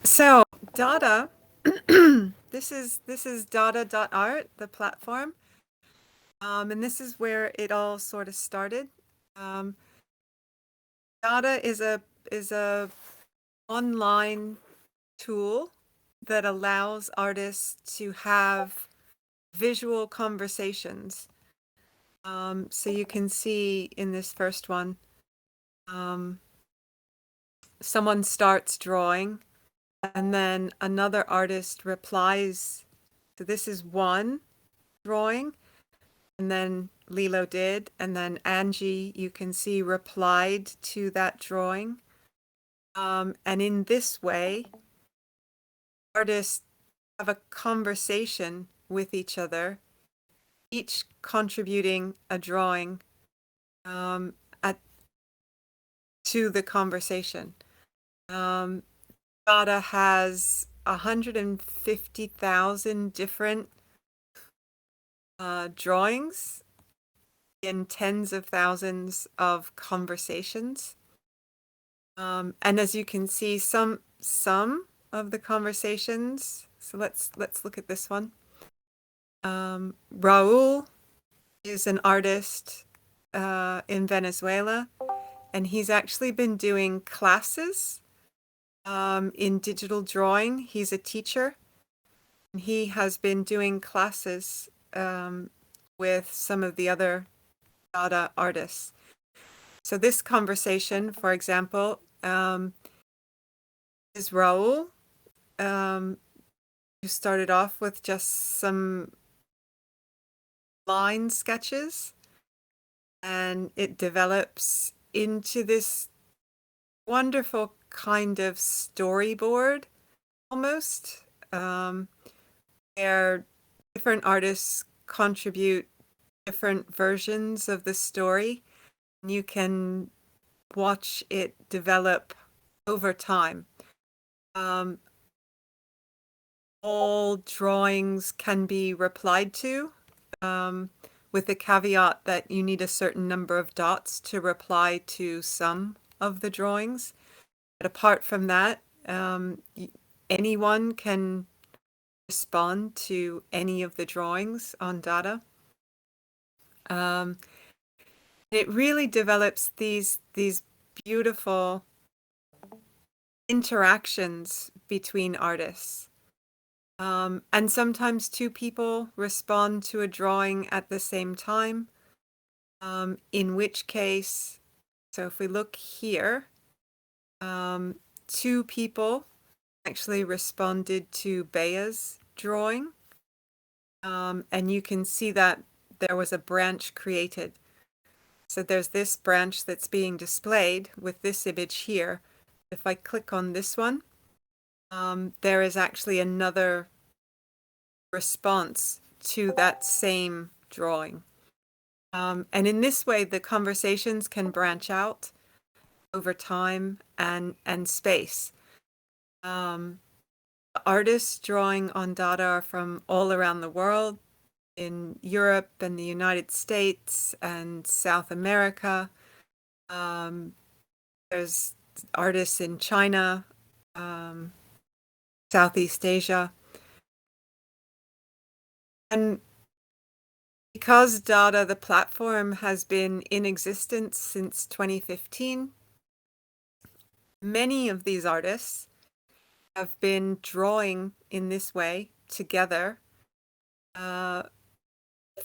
So DADA, this is DADA.art, the platform, and this is where it all sort of started. Um, DADA is a online tool that allows artists to have visual conversations. So you can see in this first one, um, someone starts drawing, and then another artist replies. So this is one drawing, and then Lilo did, and then Angie, you can see, replied to that drawing. And in this way, artists have a conversation with each other, each contributing a drawing um, at, to the conversation. DADA has 150,000 different drawings in tens of thousands of conversations. And as you can see, some of the conversations. So let's look at this one. Raul is an artist in Venezuela, and he's actually been doing classes in digital drawing. He's a teacher, and he has been doing classes with some of the other DADA artists. So this conversation, for example, is Raul, who started off with just some line sketches, and it develops into this wonderful kind of storyboard almost, where different artists contribute different versions of the story. You can watch it develop over time. All drawings can be replied to, with the caveat that you need a certain number of dots to reply to some of the drawings. But apart from that, anyone can respond to any of the drawings on DADA. It really develops these beautiful interactions between artists. And sometimes two people respond to a drawing at the same time, in which case, so if we look here, two people actually responded to Bea's drawing, and you can see that there was a branch created. So there's this branch that's being displayed with this image here. If I click on this one, there is actually another response to that same drawing. And in this way, the conversations can branch out over time and space. Artists drawing on DADA are from all around the world, in Europe and the United States and South America. There's artists in China, Southeast Asia. And because DADA, the platform, has been in existence since 2015, many of these artists have been drawing in this way together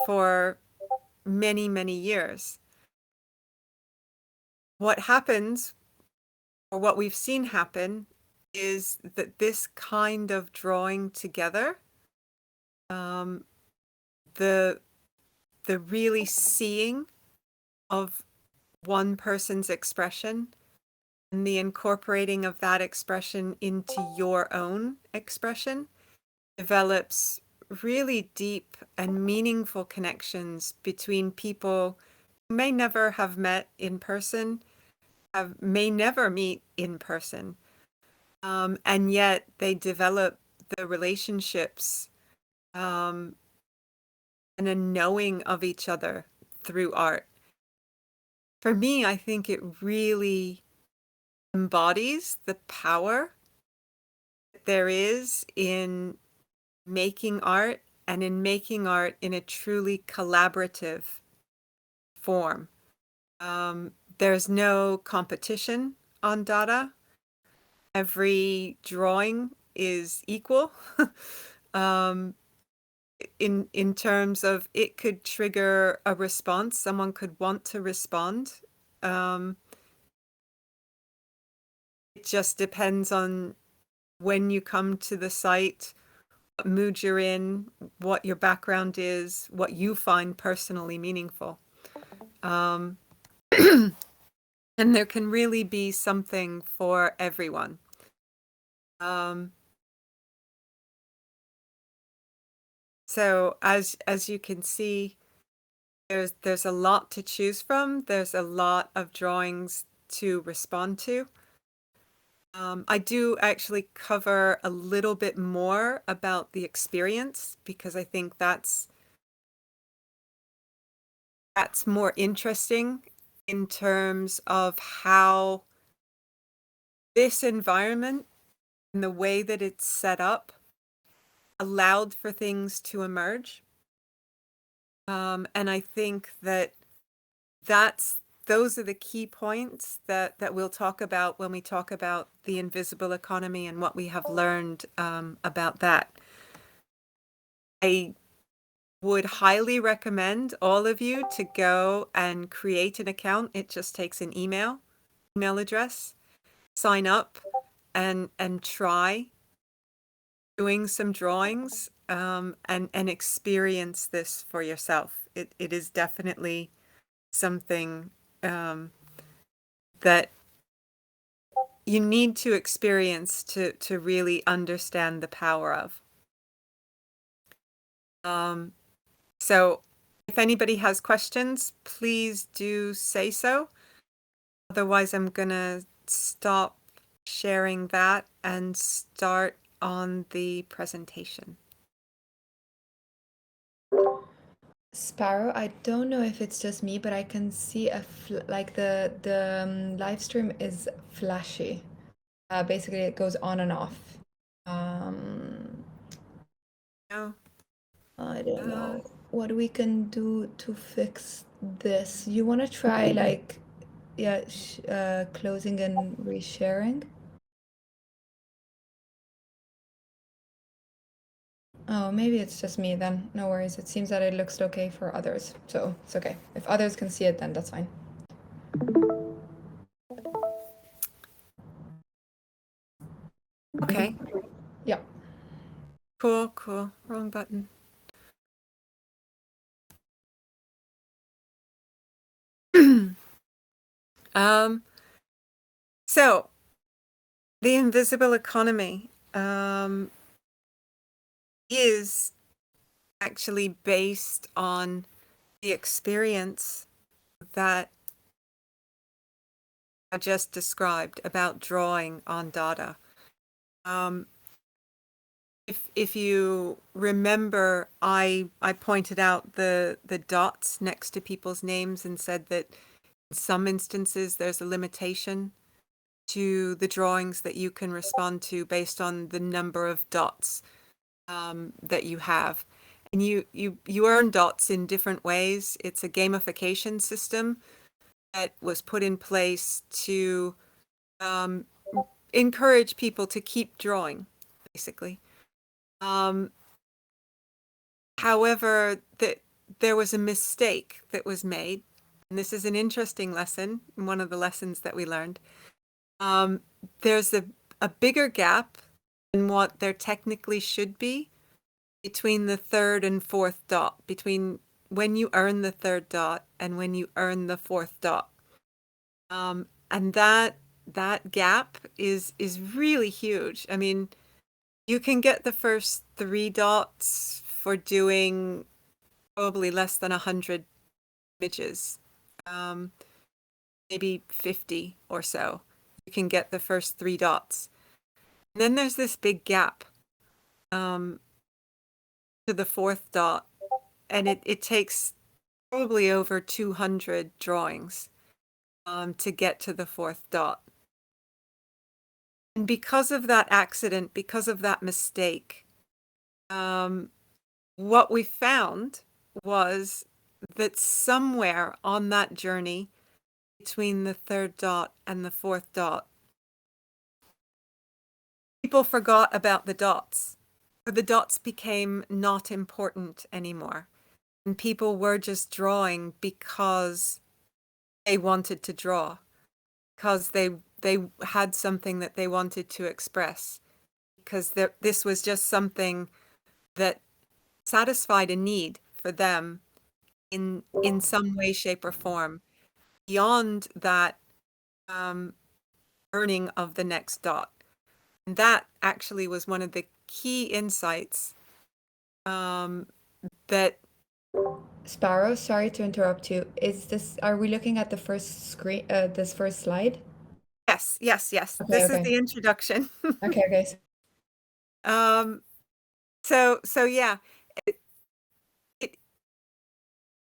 for many, many years. What happens, or what we've seen happen, is that this kind of drawing together, the really seeing of one person's expression and the incorporating of that expression into your own expression develops really deep and meaningful connections between people who may never have met in person, may never meet in person, and yet they develop the relationships and a knowing of each other through art. For me, I think it really embodies the power that that there is in making art, and in making art in a truly collaborative form. There's no competition on DADA. Every drawing is equal. In terms of, it could trigger a response. Someone could want to respond. It just depends on when you come to the site, what mood you're in, what your background is, what you find personally meaningful. And there can really be something for everyone. So as you can see, there's a lot to choose from. There's a lot of drawings to respond to. I do actually cover a little bit more about the experience, because I think that's more interesting in terms of how this environment and the way that it's set up allowed for things to emerge. And I think that those are the key points that we'll talk about when we talk about the invisible economy and what we have learned about that. I would highly recommend all of you to go and create an account. It just takes an email address, sign up, and try doing some drawings, and experience this for yourself. It is definitely something that you need to experience to really understand the power of. So if anybody has questions, please do say so. Otherwise, I'm gonna stop sharing that and start on the presentation. Sparrow, I don't know if it's just me, but I can see like the live stream is flashy. Basically, it goes on and off. No. I don't know what we can do to fix this. You want to try like, yeah, closing and resharing? Oh, maybe it's just me then. No worries. It seems that it looks okay for others, so it's okay. If others can see it, then that's fine. Okay. Yeah. Cool. Wrong button. So the invisible economy is actually based on the experience that I just described about drawing on DADA. If you remember, I pointed out the dots next to people's names and said that in some instances there's a limitation to the drawings that you can respond to based on the number of dots that you have. And you earn dots in different ways. It's a gamification system that was put in place to encourage people to keep drawing, basically. However, there was a mistake that was made, and this is an interesting lesson, one of the lessons that we learned. There's a bigger gap in what there technically should be between the third and fourth dot, between when you earn the third dot and when you earn the fourth dot. And that gap is really huge. I mean, you can get the first 3 dots for doing probably less than 100 images, maybe 50 or so. You can get the first 3 dots. And then there's this big gap to the fourth dot, and it takes probably over 200 drawings to get to the fourth dot. And because of that accident, because of that mistake, what we found was that somewhere on that journey between the third dot and the fourth dot, people forgot about the dots, or the dots became not important anymore. And people were just drawing because they wanted to draw, because they had something that they wanted to express, because this was just something that satisfied a need for them in some way, shape, or form beyond that earning of the next dot. And that actually was one of the key insights that Sparrow, sorry to interrupt you. Are we looking at the first screen, this first slide? yes. Okay, This is okay. the introduction. Okay. So yeah, it, it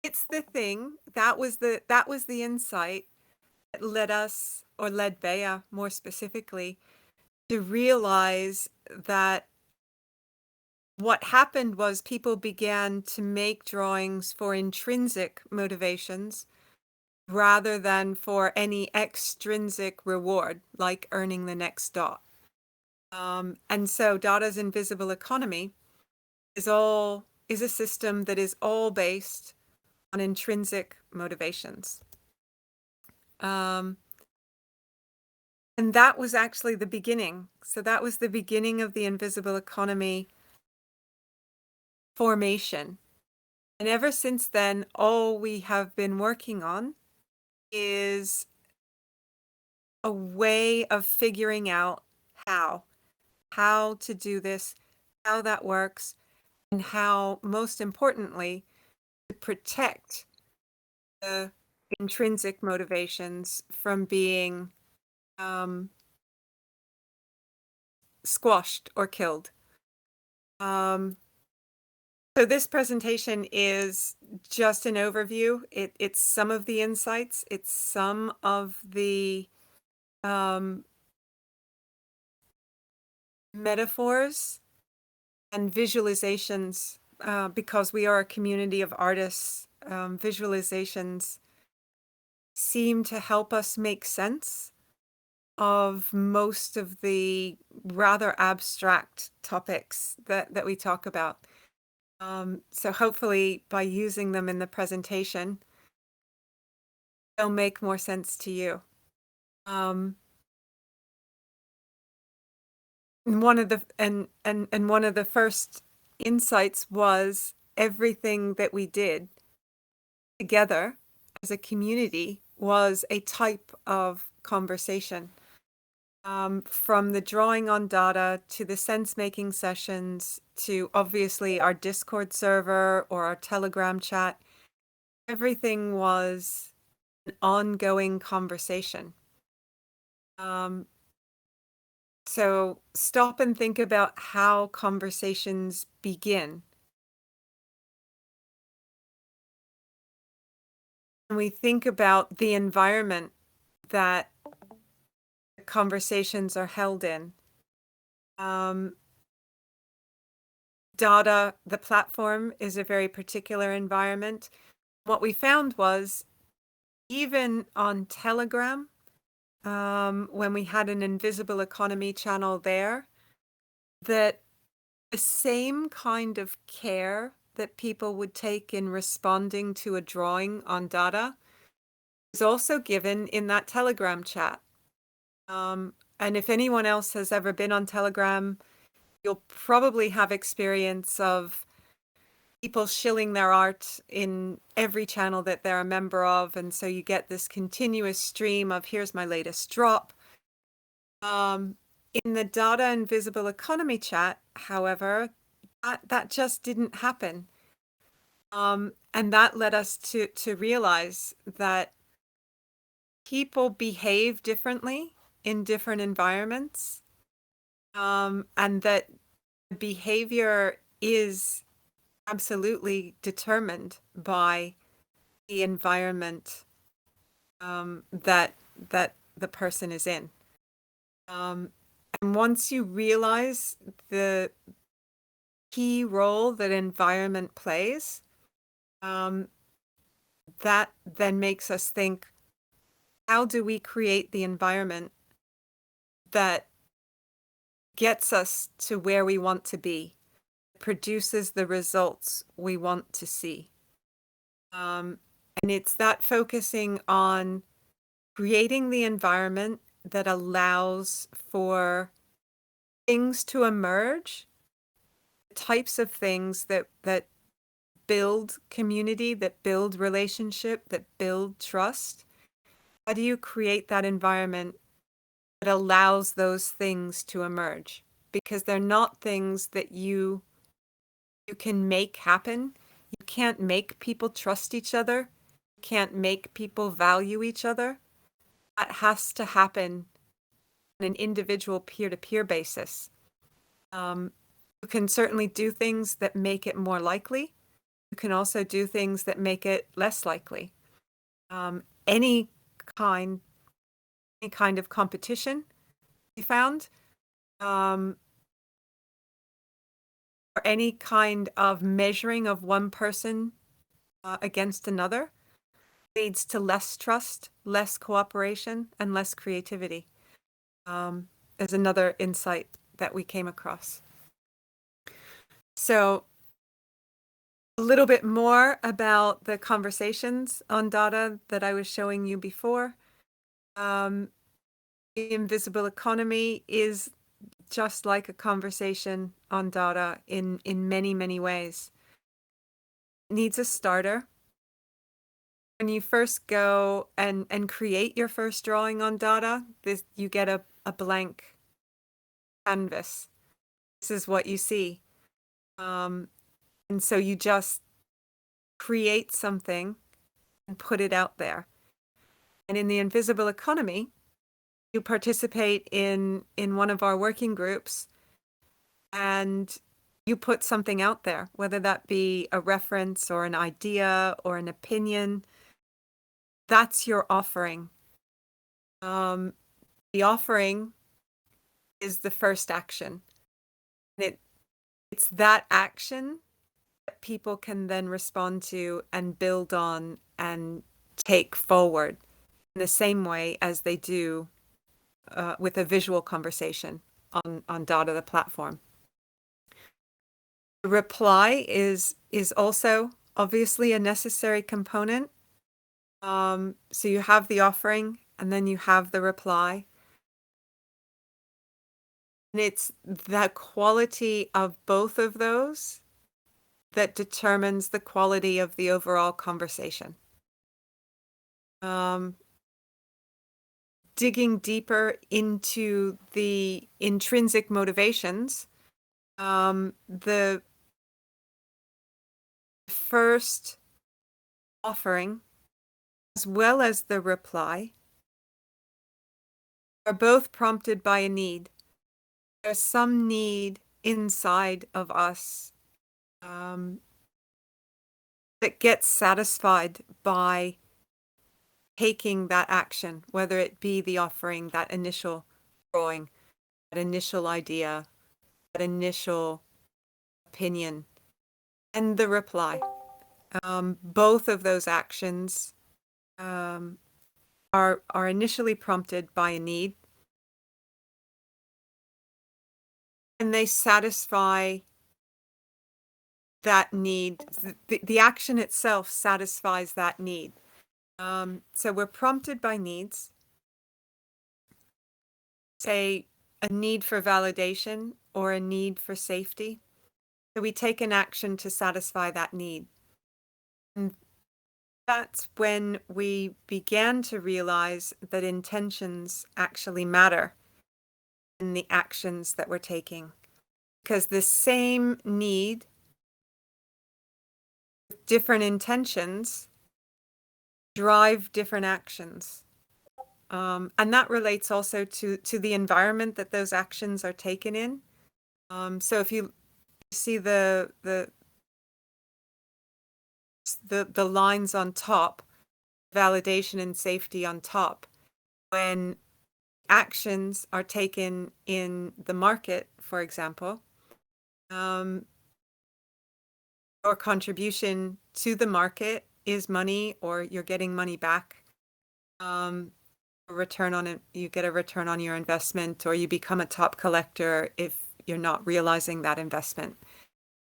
it's the thing that was the insight that led us, or led Bea more specifically, to realize that what happened was people began to make drawings for intrinsic motivations rather than for any extrinsic reward, like earning the next dot. And so Dada's invisible economy is a system that is all based on intrinsic motivations. And that was actually the beginning. So that was the beginning of the invisible economy formation. And ever since then, all we have been working on is a way of figuring out how to do this, how that works, and how, most importantly, to protect the intrinsic motivations from being squashed or killed. So this presentation is just an overview. It's some of the insights. It's some of the metaphors and visualizations, because we are a community of artists. Visualizations seem to help us make sense of most of the rather abstract topics that we talk about. So hopefully by using them in the presentation, they'll make more sense to you. And one of the first insights was everything that we did together as a community was a type of conversation. From the drawing on Dada to the sense-making sessions to obviously our Discord server or our Telegram chat, everything was an ongoing conversation. So stop and think about how conversations begin. And we think about the environment that conversations are held in. Dada, the platform, is a very particular environment. What we found was, even on Telegram, when we had an invisible economy channel there, that the same kind of care that people would take in responding to a drawing on Dada is also given in that Telegram chat. And if anyone else has ever been on Telegram, you'll probably have experience of people shilling their art in every channel that they're a member of. And so you get this continuous stream of, here's my latest drop. In the Dada Invisible Economy chat, however, that just didn't happen. And that led us to realize that people behave differently in different environments, and that behavior is absolutely determined by the environment that the person is in. And once you realize the key role that environment plays, that then makes us think, how do we create the environment that gets us to where we want to be, produces the results we want to see? And it's that focusing on creating the environment that allows for things to emerge, types of things that build community, that build relationship, that build trust. How do you create that environment that allows those things to emerge? Because they're not things that you can make happen. You can't make people trust each other. You can't make people value each other. That has to happen on an individual peer-to-peer basis. You can certainly do things that make it more likely. You can also do things that make it less likely. Any kind of competition we found, or any kind of measuring of one person against another leads to less trust, less cooperation, and less creativity. There's another insight that we came across. So a little bit more about the conversations on DADA that I was showing you before. The invisible economy is just like a conversation on DADA in many, many ways. It needs a starter. When you first go and create your first drawing on DADA, you get a blank canvas. This is what you see. And so you just create something and put it out there. And in the invisible economy, you participate in one of our working groups and you put something out there, whether that be a reference or an idea or an opinion. That's your offering. The offering is the first action. And it's that action that people can then respond to and build on and take forward in the same way as they do with a visual conversation on DADA, the platform. The reply is also obviously a necessary component. So you have the offering and then you have the reply. And it's the quality of both of those that determines the quality of the overall conversation. Digging deeper into the intrinsic motivations, the first offering as well as the reply are both prompted by a need. There's some need inside of us that gets satisfied by taking that action, whether it be the offering, that initial drawing, that initial idea, that initial opinion, and the reply. Both of those actions are initially prompted by a need, and they satisfy that need. The action itself satisfies that need. So we're prompted by needs, say a need for validation or a need for safety. So we take an action to satisfy that need. And that's when we began to realize that intentions actually matter in the actions that we're taking. Because the same need, with different intentions, drive different actions. And that relates also to the environment that those actions are taken in. So if you see the lines on top, validation and safety on top, when actions are taken in the market, for example, your contribution to the market is money, or you're getting money back. A return on it, you get a return on your investment, or you become a top collector if you're not realizing that investment.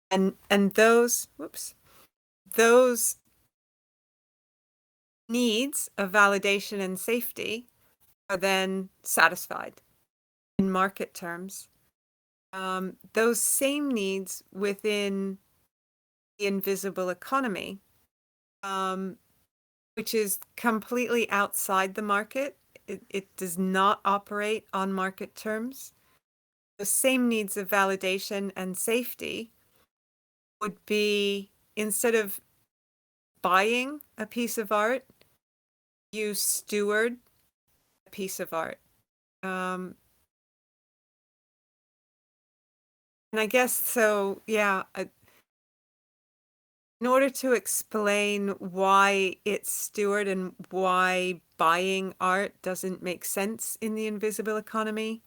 And those needs of validation and safety are then satisfied in market terms. Those same needs within the invisible economy, which is completely outside the market. It does not operate on market terms. The same needs of validation and safety would be, instead of buying a piece of art, you steward a piece of art. And I guess so, yeah. In order to explain why it's steward and why buying art doesn't make sense in the invisible economy,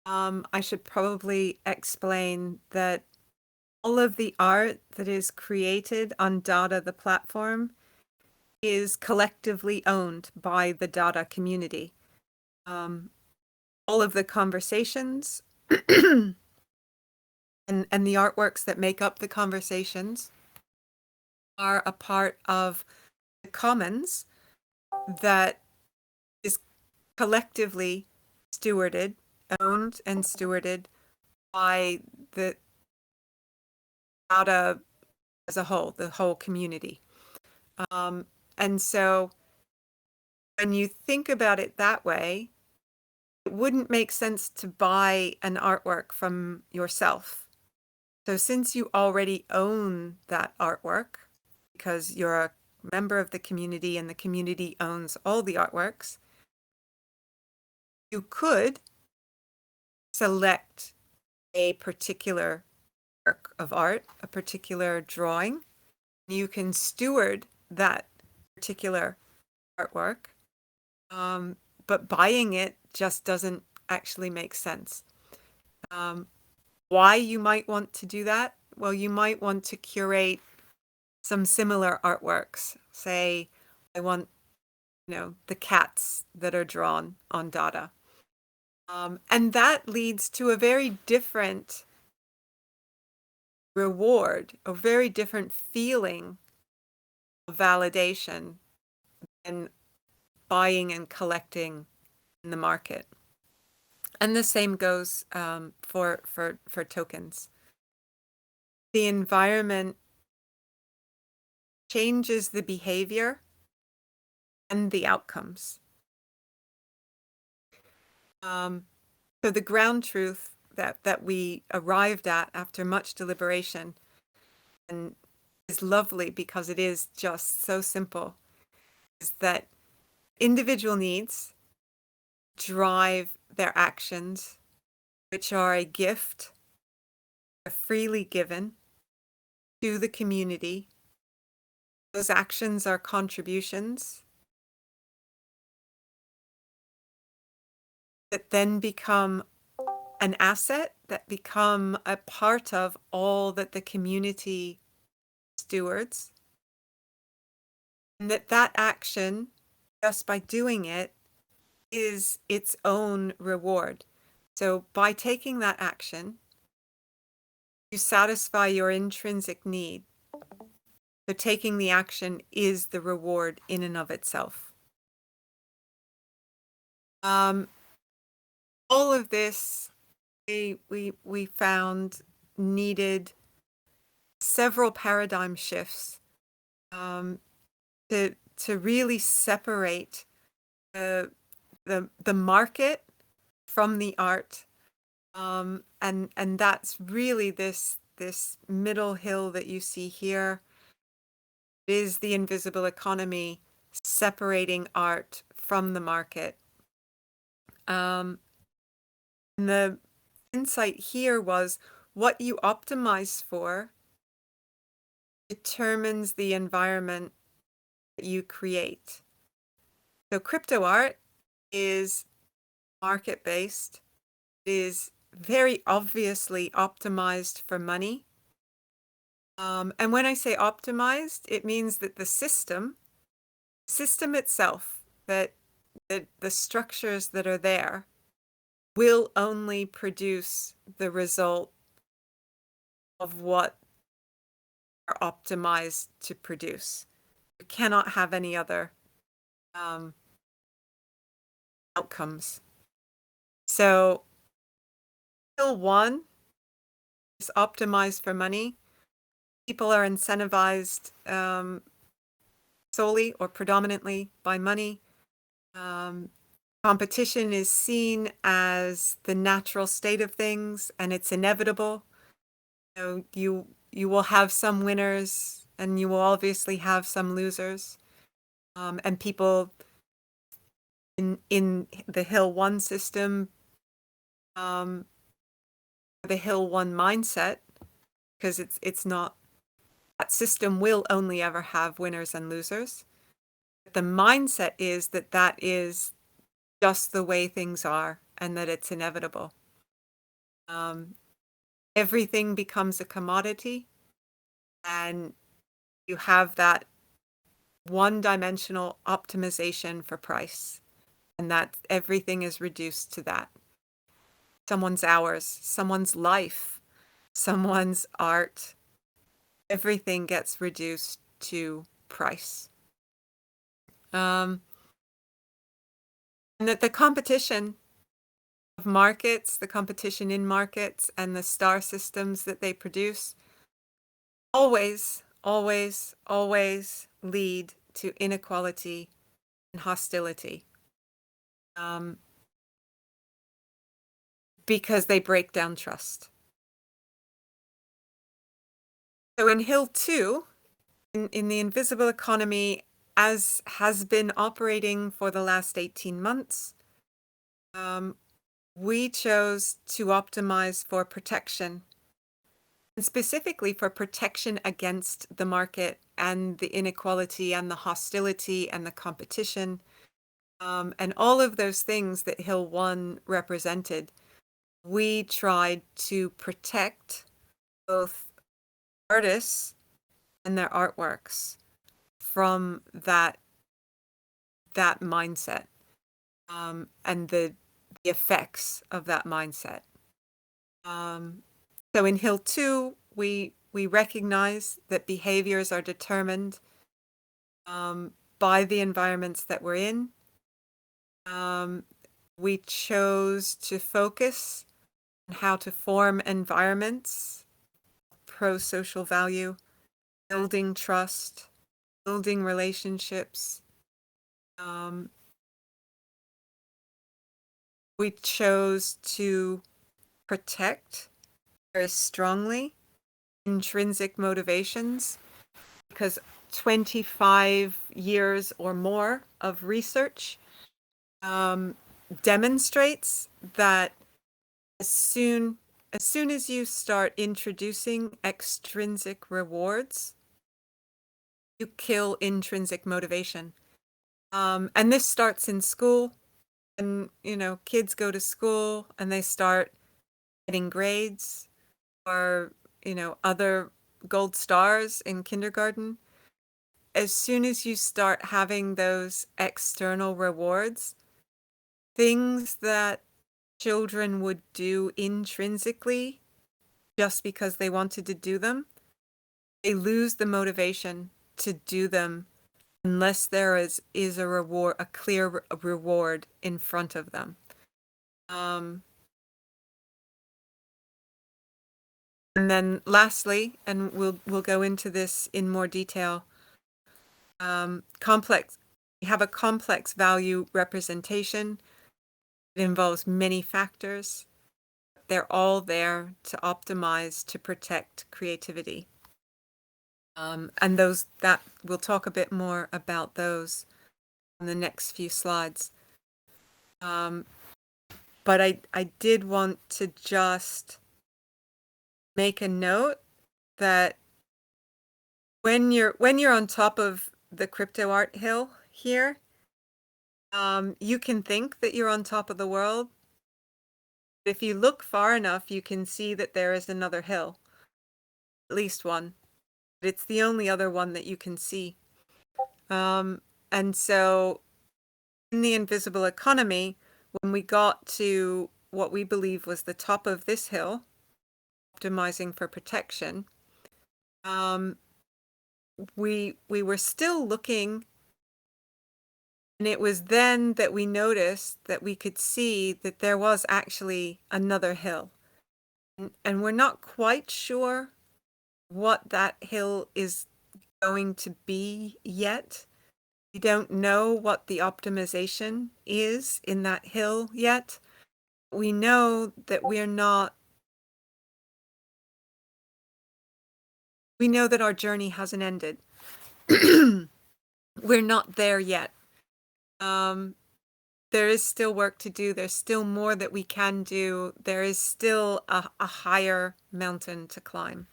I should probably explain that all of the art that is created on DADA, the platform, is collectively owned by the DADA community. All of the conversations and the artworks that make up the conversations are a part of the commons that is collectively stewarded, owned and stewarded by the DADA as a whole, the whole community. And so when you think about it that way, it wouldn't make sense to buy an artwork from yourself. So since you already own that artwork, because you're a member of the community and the community owns all the artworks, you could select a particular work of art, a particular drawing. You can steward that particular artwork, but buying it just doesn't actually make sense. Why you might want to do that? Well, you might want to curate some similar artworks. Say, I want, the cats that are drawn on DADA. And that leads to a very different reward, a very different feeling of validation than buying and collecting in the market. And the same goes for tokens. The environment changes the behavior and the outcomes. So the ground truth that we arrived at after much deliberation, and is lovely because it is just so simple, is that individual needs drive their actions, which are a gift, are freely given to the community. Those actions are contributions that then become an asset, that become a part of all that the community stewards. And that action, just by doing it, is its own reward. So by taking that action, you satisfy your intrinsic need. So taking the action is the reward in and of itself. All of this we found needed several paradigm shifts to really separate the market from the art, and that's really this middle hill that you see here is the invisible economy separating art from the market. And the insight here was what you optimize for determines the environment that you create. So crypto art is market-based. It is very obviously optimized for money. And when I say optimized, it means that the system itself, that the structures that are there will only produce the result of what are optimized to produce. You cannot have any other outcomes. So Hill 1 is optimized for money. People are incentivized solely or predominantly by money. Competition is seen as the natural state of things, and it's inevitable. You will have some winners, and you will obviously have some losers. And people in the Hill 1 system, the Hill 1 mindset, because it's not, that system will only ever have winners and losers. The mindset is that that is just the way things are and that it's inevitable. Everything becomes a commodity, and you have that one-dimensional optimization for price, and that everything is reduced to that. Someone's hours, someone's life, someone's art, everything gets reduced to price. And that the competition of markets, the competition in markets, and the star systems that they produce always, always, always lead to inequality and hostility, because they break down trust. So in Hill 2, in the invisible economy, as has been operating for the last 18 months, we chose to optimize for protection, and specifically for protection against the market and the inequality and the hostility and the competition, and all of those things that Hill 1 represented. We tried to protect both artists and their artworks from that mindset, and the effects of that mindset. So in Hill 2, we recognize that behaviors are determined by the environments that we're in. We chose to focus on how to form environments, pro-social value, building trust, building relationships. We chose to protect very strongly intrinsic motivations, because 25 years or more of research demonstrates that as soon as you start introducing extrinsic rewards, you kill intrinsic motivation. And this starts in school, and kids go to school and they start getting grades or other gold stars in kindergarten. As soon as you start having those external rewards, things that children would do intrinsically just because they wanted to do them, they lose the motivation to do them unless there is a reward, a clear reward in front of them. And then lastly, and we'll go into this in more detail, you have a complex value representation. It involves many factors. They're all there to optimize, to protect creativity. And that we'll talk a bit more about those on the next few slides. But I did want to just make a note that when you're on top of the crypto art hill here, You can think that you're on top of the world. If you look far enough, you can see that there is another hill, at least one. But it's the only other one that you can see. And so in the invisible economy, when we got to what we believe was the top of this hill, optimizing for protection, we were still looking, and it was then that we noticed that we could see that there was actually another hill. And we're not quite sure what that hill is going to be yet. We don't know what the optimization is in that hill yet. We know that we know that our journey hasn't ended. We're not there yet. There is still work to do. There's still more that we can do. There is still a higher mountain to climb,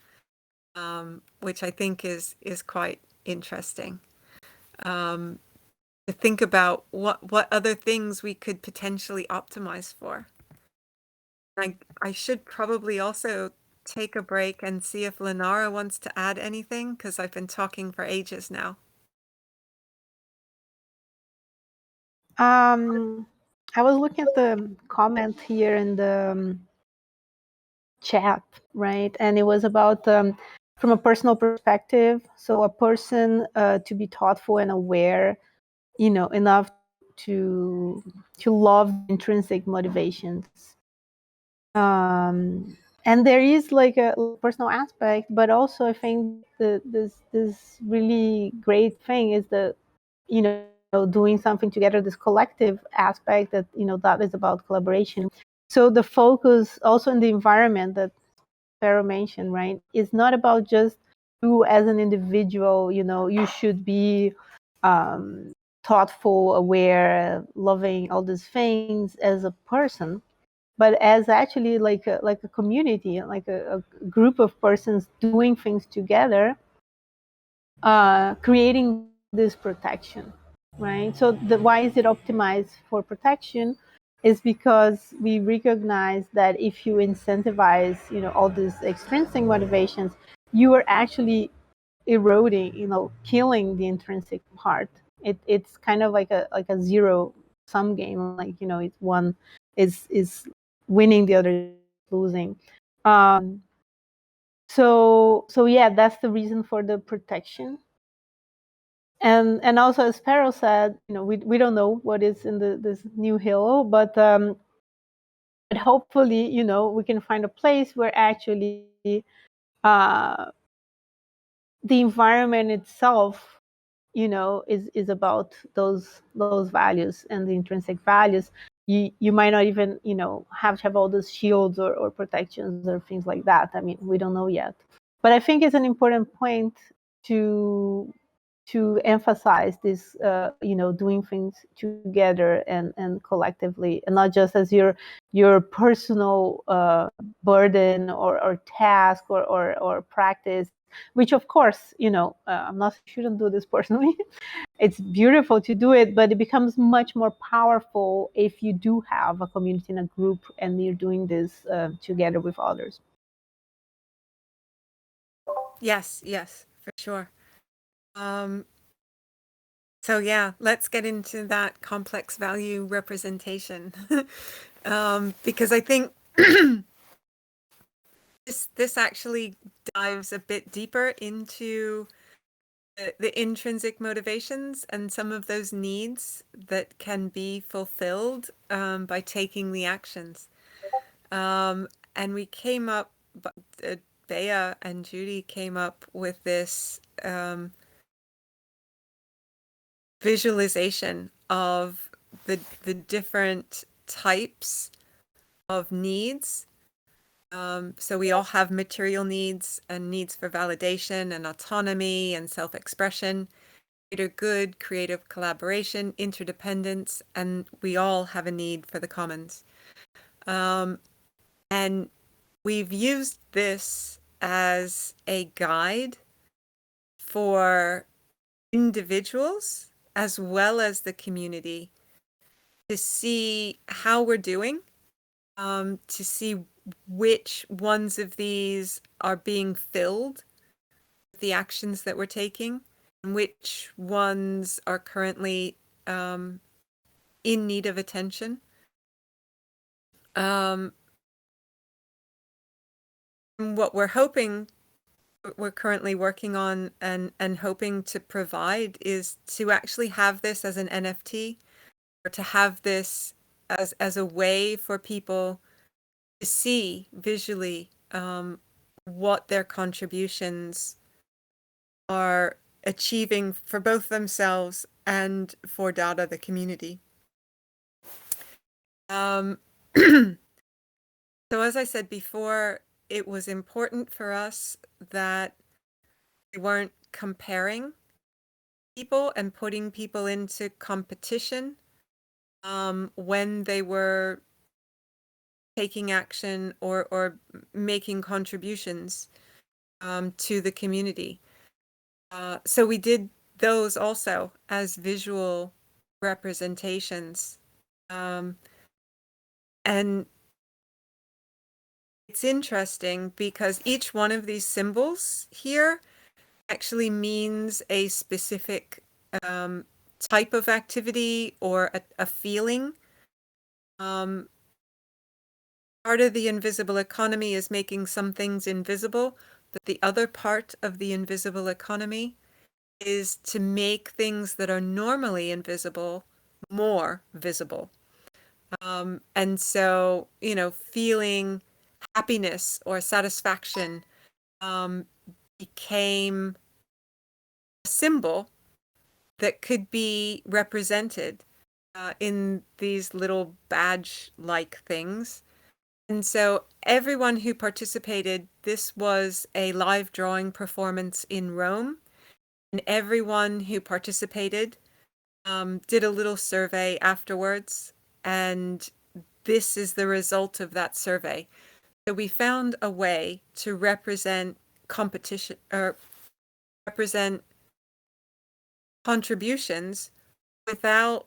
which I think is quite interesting. To think about what other things we could potentially optimize for. I should probably also take a break and see if Lenara wants to add anything, because I've been talking for ages now. I was looking at the comment here in the chat, right? And it was about from a personal perspective. So a person to be thoughtful and aware, enough to love intrinsic motivations. And there is like a personal aspect, but also I think this really great thing is the, doing something together, this collective aspect that, that is about collaboration. So the focus also in the environment that Sparrow mentioned, right, is not about just you as an individual, you should be thoughtful, aware, loving all these things as a person, but as actually like a community, like a group of persons doing things together, creating this protection, right? So why is it optimized for protection? Is because we recognize that if you incentivize, all these extrinsic motivations, you are actually eroding, killing the intrinsic part. It's kind of like a zero sum game, like, it's one is winning, the other is losing. So yeah, that's the reason for the protection. And also, as Sparrow said, we don't know what is in this new hill, but hopefully, we can find a place where actually the environment itself, is about those values and the intrinsic values. You might not even, have to have all those shields or protections or things like that. I mean, we don't know yet. But I think it's an important point to emphasize this, doing things together and collectively, and not just as your personal burden or task or practice, which of course, I'm not shouldn't do this personally. It's beautiful to do it, but it becomes much more powerful if you do have a community and a group and you're doing this together with others. Yes, for sure. So yeah, let's get into that complex value representation. Because I think this actually dives a bit deeper into the intrinsic motivations and some of those needs that can be fulfilled by taking the actions. And we came up, Bea and Judy came up with this visualization of the different types of needs. So we all have material needs and needs for validation and autonomy and self-expression, greater good, creative collaboration, interdependence, and we all have a need for the commons. And we've used this as a guide for individuals as well as the community to see how we're doing, to see which ones of these are being filled with the actions that we're taking, and which ones are currently in need of attention. And what we're currently working on and hoping to provide is to actually have this as an NFT, or to have this as a way for people to see visually what their contributions are achieving for both themselves and for DADA, the community. So as I said before, it was important for us that we weren't comparing people and putting people into competition when they were taking action or making contributions to the community. So we did those also as visual representations. And it's interesting because each one of these symbols here actually means a specific type of activity or a feeling. Part of the invisible economy is making some things invisible, but the other part of the invisible economy is to make things that are normally invisible more visible. And so, feeling happiness or satisfaction became a symbol that could be represented in these little badge-like things. And so everyone who participated, this was a live drawing performance in Rome, and everyone who participated did a little survey afterwards, and this is the result of that survey. So we found a way to represent competition or represent contributions without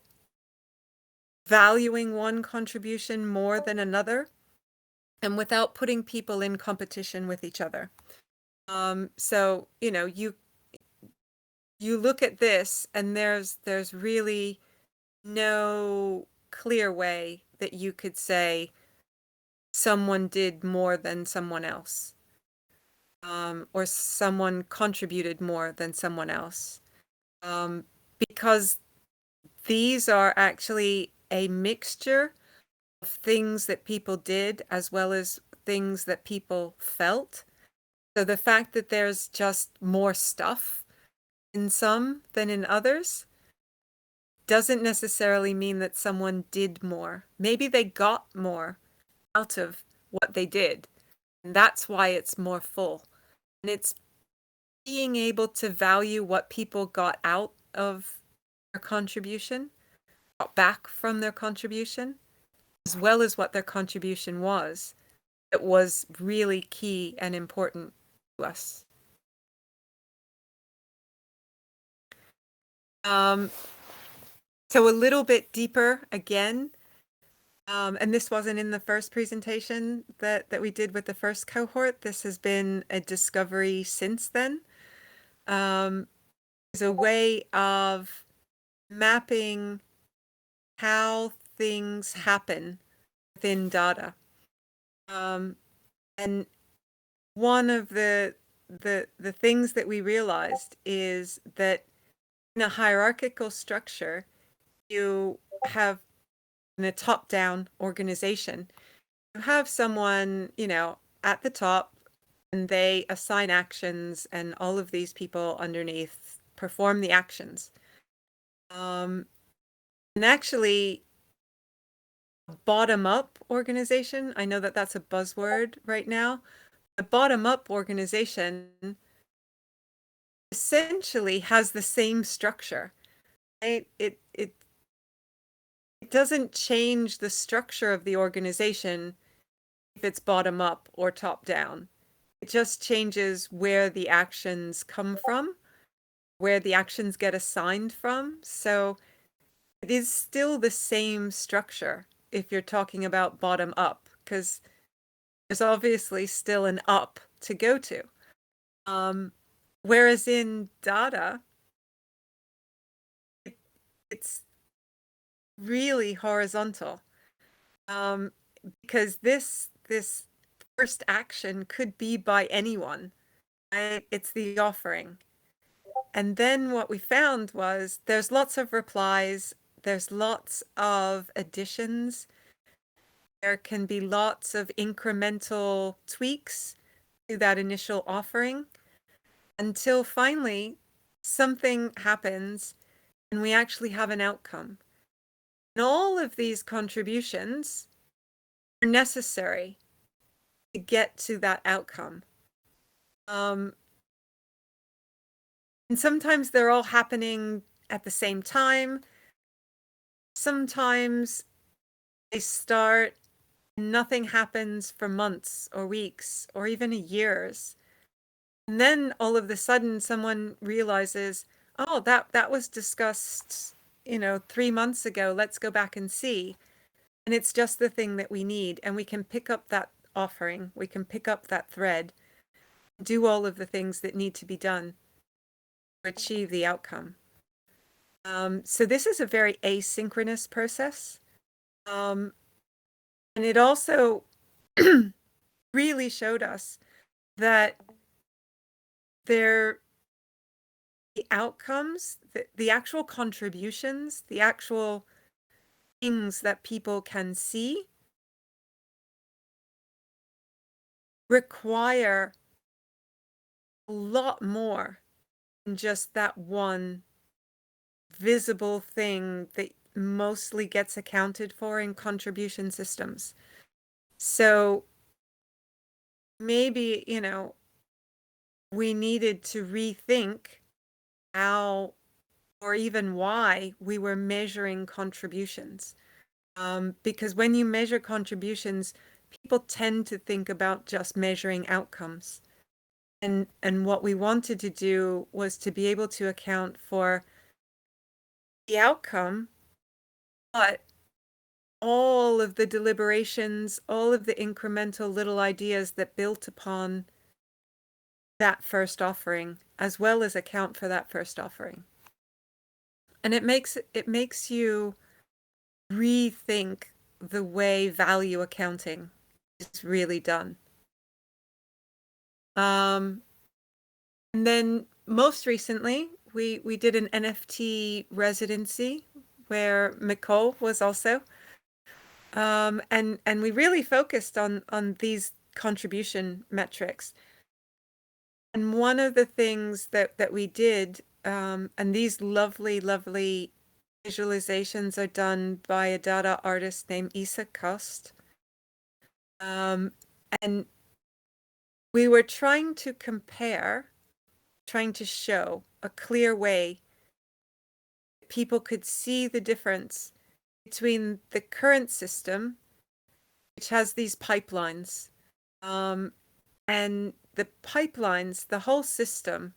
valuing one contribution more than another, and without putting people in competition with each other. So, you look at this and there's really no clear way that you could say someone did more than someone else, or someone contributed more than someone else, because these are actually a mixture of things that people did as well as things that people felt. So the fact that there's just more stuff in some than in others doesn't necessarily mean that someone did more. Maybe they got more out of what they did, and that's why it's more full. And it's being able to value what people got out of their contribution, got back from their contribution, as well as what their contribution was. It was really key and important to us. So a little bit deeper again, and this wasn't in the first presentation that we did with the first cohort. This has been a discovery since then. It's a way of mapping how things happen within DADA. And one of the things that we realized is that in a hierarchical structure, you have in a top-down organization, you have someone, at the top, and they assign actions, and all of these people underneath perform the actions. And actually, a bottom-up organization, I know that that's a buzzword right now. A bottom-up organization essentially has the same structure. Right? It doesn't change the structure of the organization if it's bottom up or top down. It just changes where the actions come from, where the actions get assigned from. So it is still the same structure if you're talking about bottom up, because there's obviously still an up to go to. Whereas in DADA, it's really horizontal, because this first action could be by anyone. Right? It's the offering. And then what we found was there's lots of replies, there's lots of additions, there can be lots of incremental tweaks to that initial offering until finally something happens and we actually have an outcome. And all of these contributions are necessary to get to that outcome. And sometimes they're all happening at the same time. Sometimes they start and nothing happens for months or weeks or even years. And then all of a sudden someone realizes, oh, that was discussed, 3 months ago. Let's go back and see. And it's just the thing that we need. And we can pick up that offering. We can pick up that thread, do all of the things that need to be done to achieve the outcome. So this is a very asynchronous process. And it also really showed us that the outcomes, the actual contributions, the actual things that people can see require a lot more than just that one visible thing that mostly gets accounted for in contribution systems. So maybe, we needed to rethink how or even why we were measuring contributions. Because when you measure contributions, people tend to think about just measuring outcomes. And what we wanted to do was to be able to account for the outcome, but all of the deliberations, all of the incremental little ideas that built upon that first offering, as well as account for that first offering. And it makes you rethink the way value accounting is really done. And then most recently, we did an NFT residency where Nicole was also. And we really focused on these contribution metrics. And one of the things that we did, and these lovely, lovely visualizations are done by a Dada artist named Isa Kost. And we were trying to show a clear way that people could see the difference between the current system, which has these pipelines, and the pipelines, the whole system,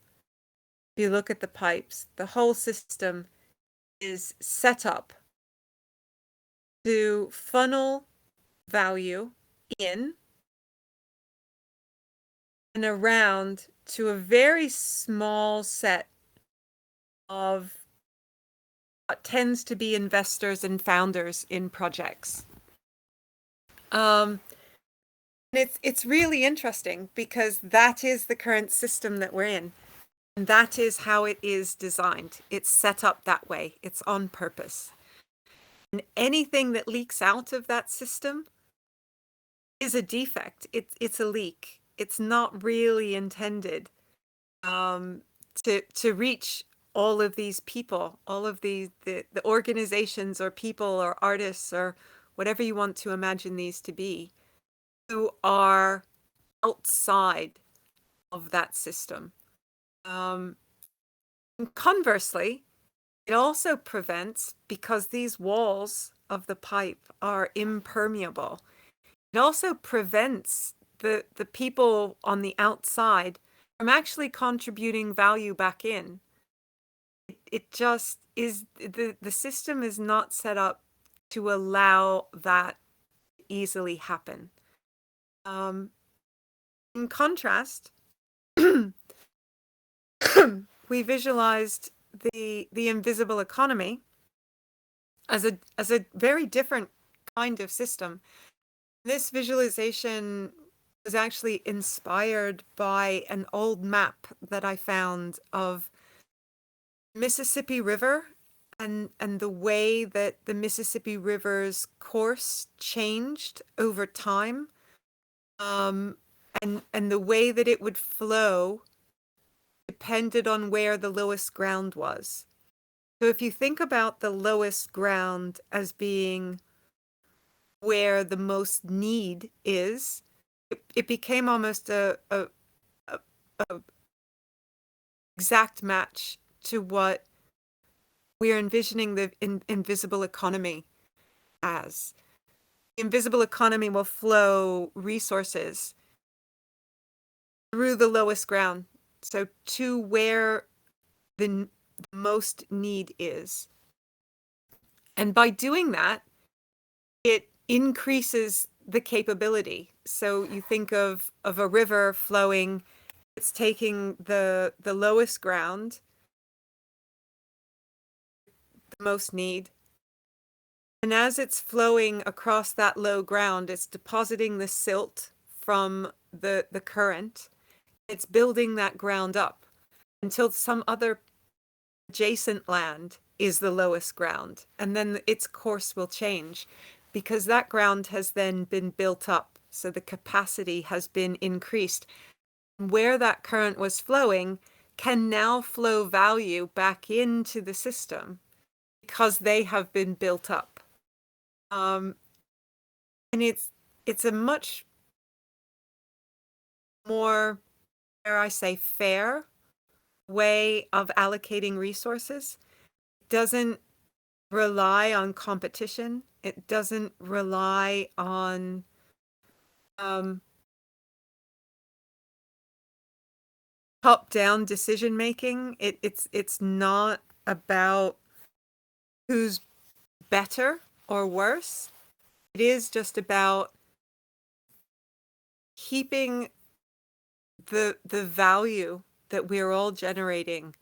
if you look at the pipes, the whole system is set up to funnel value in and around to a very small set of what tends to be investors and founders in projects. And it's really interesting because that is the current system that we're in. And that is how it is designed. It's set up that way. It's on purpose. And anything that leaks out of that system is a defect. It's a leak. It's not really intended to reach all of these people, all of the organizations or people or artists or whatever you want to imagine these to be, who are outside of that system. And conversely, it also prevents, because these walls of the pipe are impermeable, it also prevents the people on the outside from actually contributing value back in. it just is, the system is not set up to allow that to easily happen. In contrast, we visualized the invisible economy as a very different kind of system. This visualization was actually inspired by an old map that I found of Mississippi River and the way that the Mississippi River's course changed over time, and the way that it would flow depended on where the lowest ground was. So if you think about the lowest ground as being where the most need is, it became almost a exact match to what we're envisioning the invisible economy as. The invisible economy will flow resources through the lowest ground, so to where the most need is. And by doing that, it increases the capability. So you think of a river flowing, it's taking the lowest ground, the most need, and as it's flowing across that low ground, it's depositing the silt from the current. It's building that ground up until some other adjacent land is the lowest ground, and then its course will change because that ground has then been built up, so the capacity has been increased. Where that current was flowing can now flow value back into the system because they have been built up. And it's a much more, dare I say, fair way of allocating resources. It doesn't rely on competition. It doesn't rely on top-down decision making. It's not about who's better or worse. It is just about keeping the value that we're all generating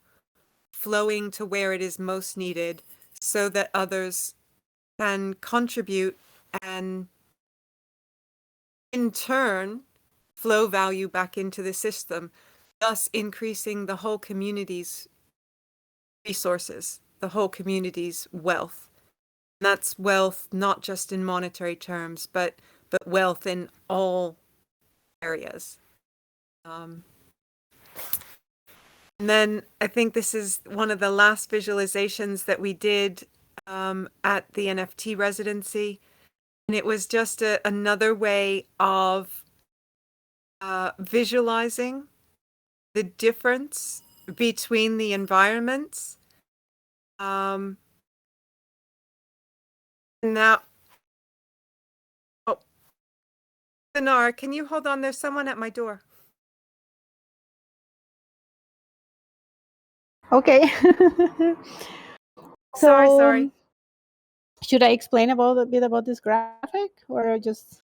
flowing to where it is most needed so that others can contribute and in turn flow value back into the system, thus increasing the whole community's resources, the whole community's wealth. And that's wealth not just in monetary terms, but wealth in all areas. And then I think this is one of the last visualizations that we did at the NFT residency. And it was just another way of visualizing the difference between the environments. Now, oh, Lenara, can you hold on? There's someone at my door. Okay. Sorry. Should I explain a bit about this graphic, or just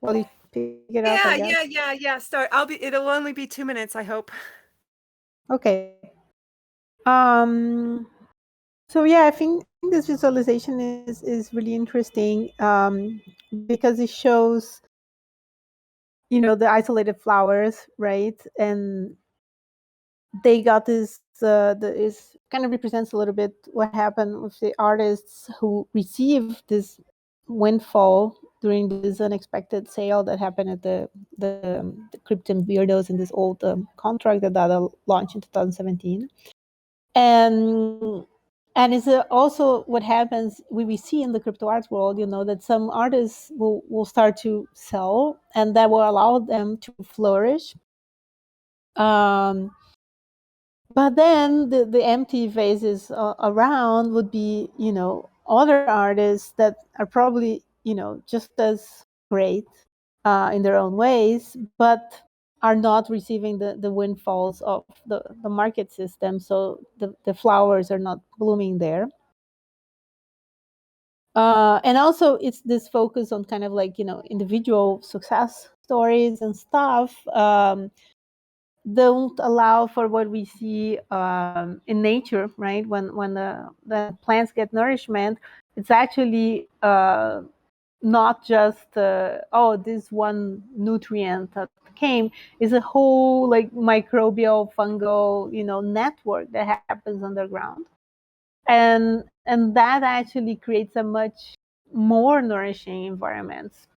while you pick it up? I guess? Yeah. Start. It'll only be 2 minutes, I hope. Okay. So yeah, I think this visualization is really interesting because it shows, the isolated flowers, right? And they got this. Is kind of represents a little bit what happened with the artists who received this windfall during this unexpected sale that happened at the Crypto Weirdos in this old contract that DADA launched in 2017. And it's also what happens, we see in the crypto arts world, that some artists will start to sell, and that will allow them to flourish. But then the empty phases around would be, other artists that are probably, just as great in their own ways, but are not receiving the windfalls of the market system, so the flowers are not blooming there. And also it's this focus on kind of like, individual success stories and stuff, don't allow for what we see in nature, right? When the plants get nourishment, it's actually not just this one nutrient that came. Is a whole like microbial fungal network that happens underground, and that actually creates a much more nourishing environments.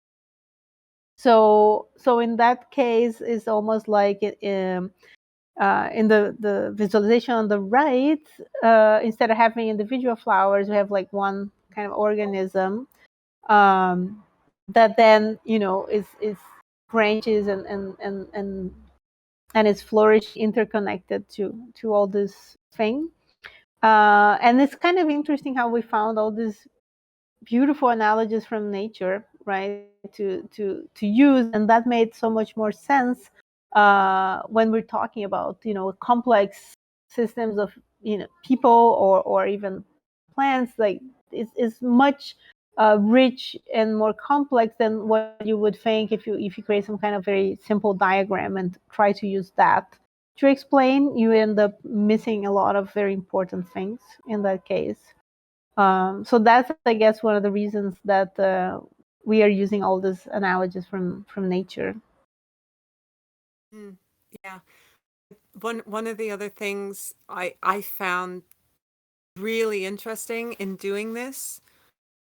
So in that case, it's almost like in the visualization on the right, instead of having individual flowers, we have like one kind of organism, that then is branches and is flourish interconnected to all this thing. And it's kind of interesting how we found all these beautiful analogies from nature, right, to use, and that made so much more sense when we're talking about complex systems of people or even plants. Like it's much rich and more complex than what you would think if you create some kind of very simple diagram and try to use that to explain. You end up missing a lot of very important things in that case. So that's, I guess, one of the reasons that we are using all these analogies from nature. Yeah. One of the other things I found really interesting in doing this,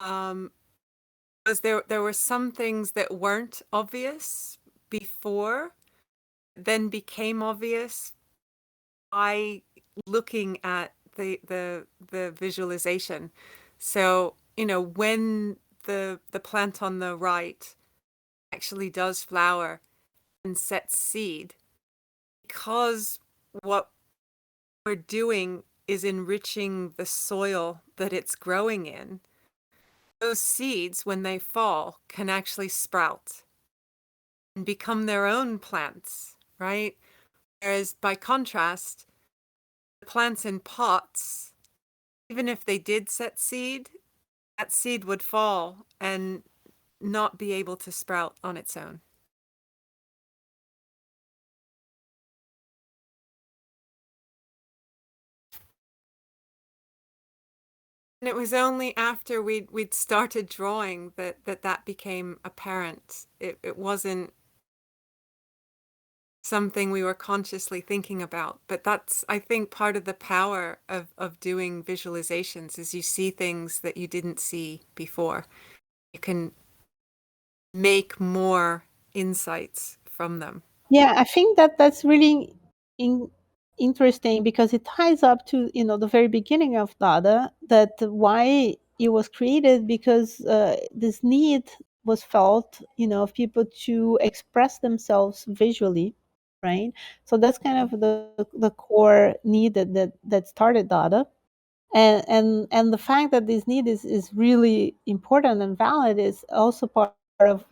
was there were some things that weren't obvious before, then became obvious by looking at the visualization. So, when the plant on the right actually does flower and sets seed, because what we're doing is enriching the soil that it's growing in, those seeds, when they fall, can actually sprout and become their own plants, right? Whereas by contrast, the plants in pots, even if they did set seed, that seed would fall and not be able to sprout on its own. And it was only after we'd started drawing that became apparent. It wasn't something we were consciously thinking about, but that's, I think, part of the power of doing visualizations is you see things that you didn't see before. You can make more insights from them. Yeah, I think that that's really interesting because it ties up to the very beginning of Dada, that why it was created, because this need was felt of people to express themselves visually, right? So that's kind of the core need that started Dada. And the fact that this need is really important and valid is also part of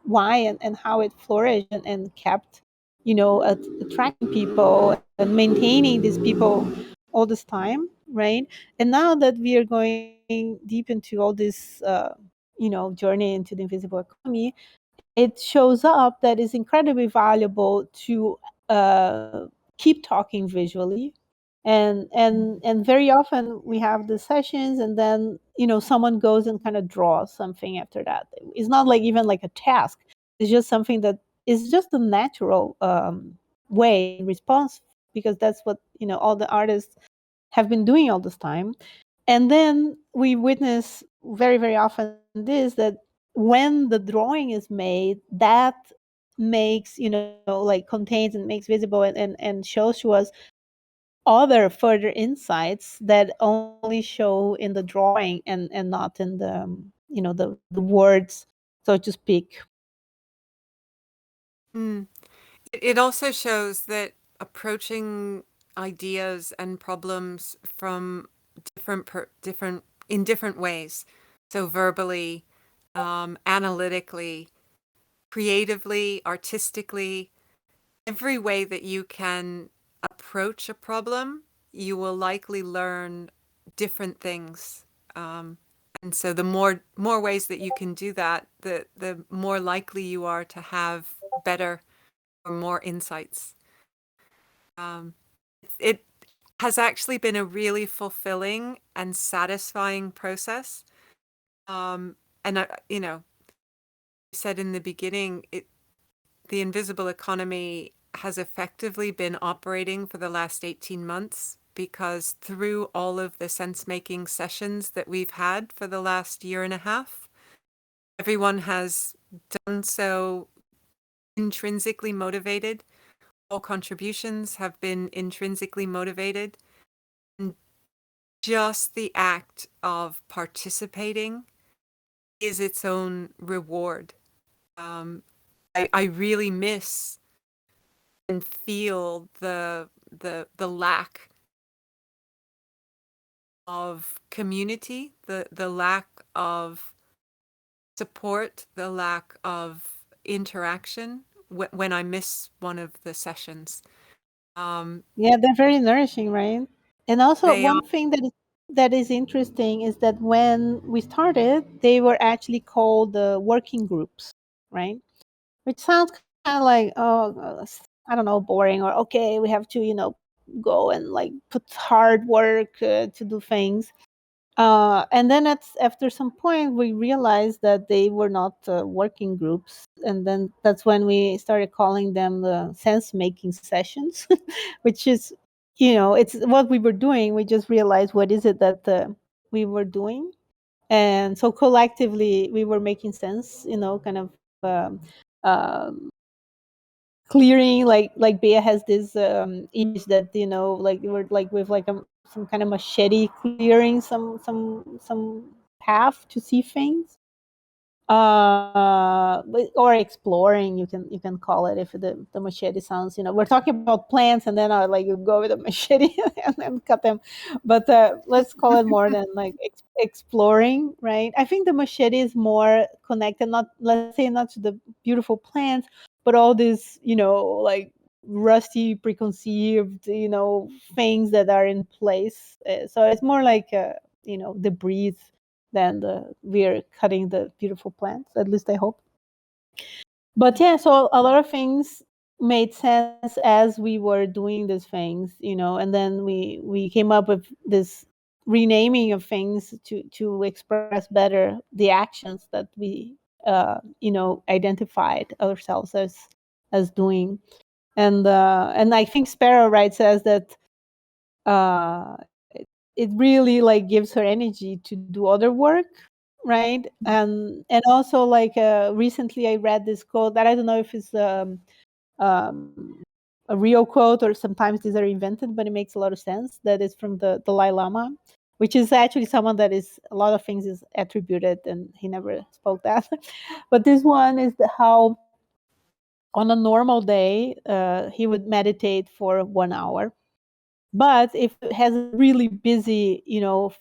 why and how it flourished and kept attracting people and maintaining these people all this time, right? And now that we are going deep into all this journey into the invisible economy, it shows up that it's incredibly valuable to keep talking visually. And very often we have the sessions, and then someone goes and kind of draws something after that. It's not like even like a task. It's just something that is just a natural way response, because that's what all the artists have been doing all this time. And then we witness very, very often this, that when the drawing is made, that makes, like contains and makes visible and shows to us other further insights that only show in the drawing and not in the, the words, so to speak. Mm. It also shows that approaching ideas and problems from different in different ways. So verbally, analytically, creatively, artistically, every way that you can approach a problem, you will likely learn different things. And so the more ways that you can do that, the more likely you are to have better or more insights. It has actually been a really fulfilling and satisfying process. And I said in the beginning, the invisible economy has effectively been operating for the last 18 months because through all of the sense-making sessions that we've had for the last year and a half, everyone has done so intrinsically motivated. All contributions have been intrinsically motivated. And just the act of participating is its own reward. I really miss and feel the lack of community, the lack of support, the lack of interaction when I miss one of the sessions. Yeah, they're very nourishing, right? And also, They are. one thing that is interesting is that when we started, they were actually called the working groups, right? Which sounds kind of like, oh, I don't know, boring, or okay, we have to, go and like put hard work to do things. And then after some point, we realized that they were not working groups, and then that's when we started calling them the sense making sessions, which is, it's what we were doing. We just realized what is it that we were doing, and so collectively we were making sense, kind of um, um, clearing, like Bea has this image that, like we're like with like some kind of machete clearing some path to see things, or exploring, you can call it, if the machete sounds, we're talking about plants, and then I like you go with a machete and then cut them, but let's call it more than like exploring, right? I think the machete is more connected, not, let's say, not to the beautiful plants, but all these, like rusty preconceived, things that are in place. So it's more like debris than we're cutting the beautiful plants. At least I hope. But yeah, so a lot of things made sense as we were doing these things, and then we came up with this renaming of things to express better the actions that we identified ourselves as doing. And I think Sparrow, right, says that uh it really like gives her energy to do other work, right? And also, like, recently I read this quote that I don't know if it's um a real quote, or sometimes these are invented, but it makes a lot of sense, that is from the Dalai Lama, which is actually someone that is, a lot of things is attributed, and he never spoke that. But this one is how on a normal day he would meditate for 1 hour, but if he has a really busy,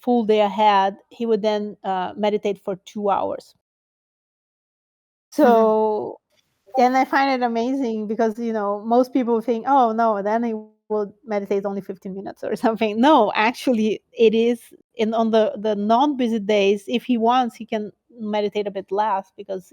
full day ahead, he would then meditate for 2 hours. So, and I find it amazing because, most people think, oh, no, then he will meditate only 15 minutes or something. No, actually, it is on the non-busy days. If he wants, he can meditate a bit less because,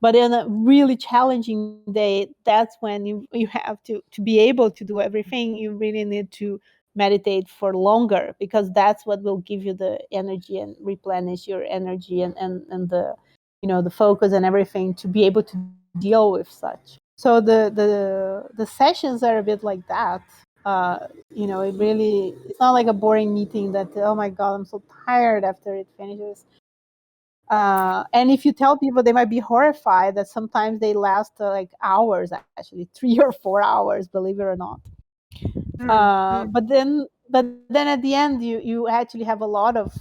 but in a really challenging day, that's when you have to be able to do everything. You really need to meditate for longer, because that's what will give you the energy and replenish your energy, and the the focus and everything, to be able to deal with such. So the sessions are a bit like that. It's not like a boring meeting that, oh my god, I'm so tired after it finishes. And if you tell people, they might be horrified that sometimes they last like hours, actually 3 or 4 hours, believe it or not. But then at the end, you actually have a lot of,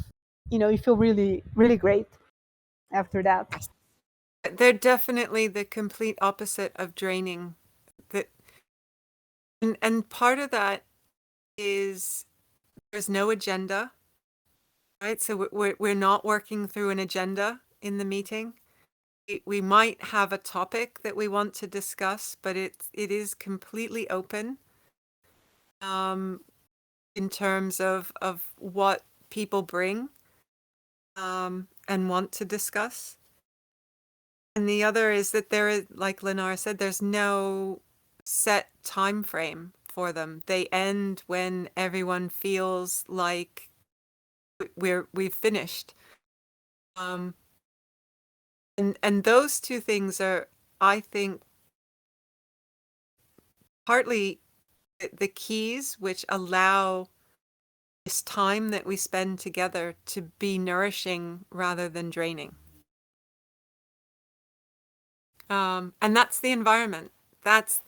you feel really, really great after that. They're definitely the complete opposite of draining. That and part of that is there's no agenda, right? So we're not working through an agenda in the meeting. we might have a topic that we want to discuss, but it is completely open in terms of what people bring and want to discuss. And the other is that there is, like Lenara said, there's no set time frame for them. They end when everyone feels like we've finished. And those two things are, I think, partly the keys which allow this time that we spend together to be nourishing rather than draining. And that's the environment. That's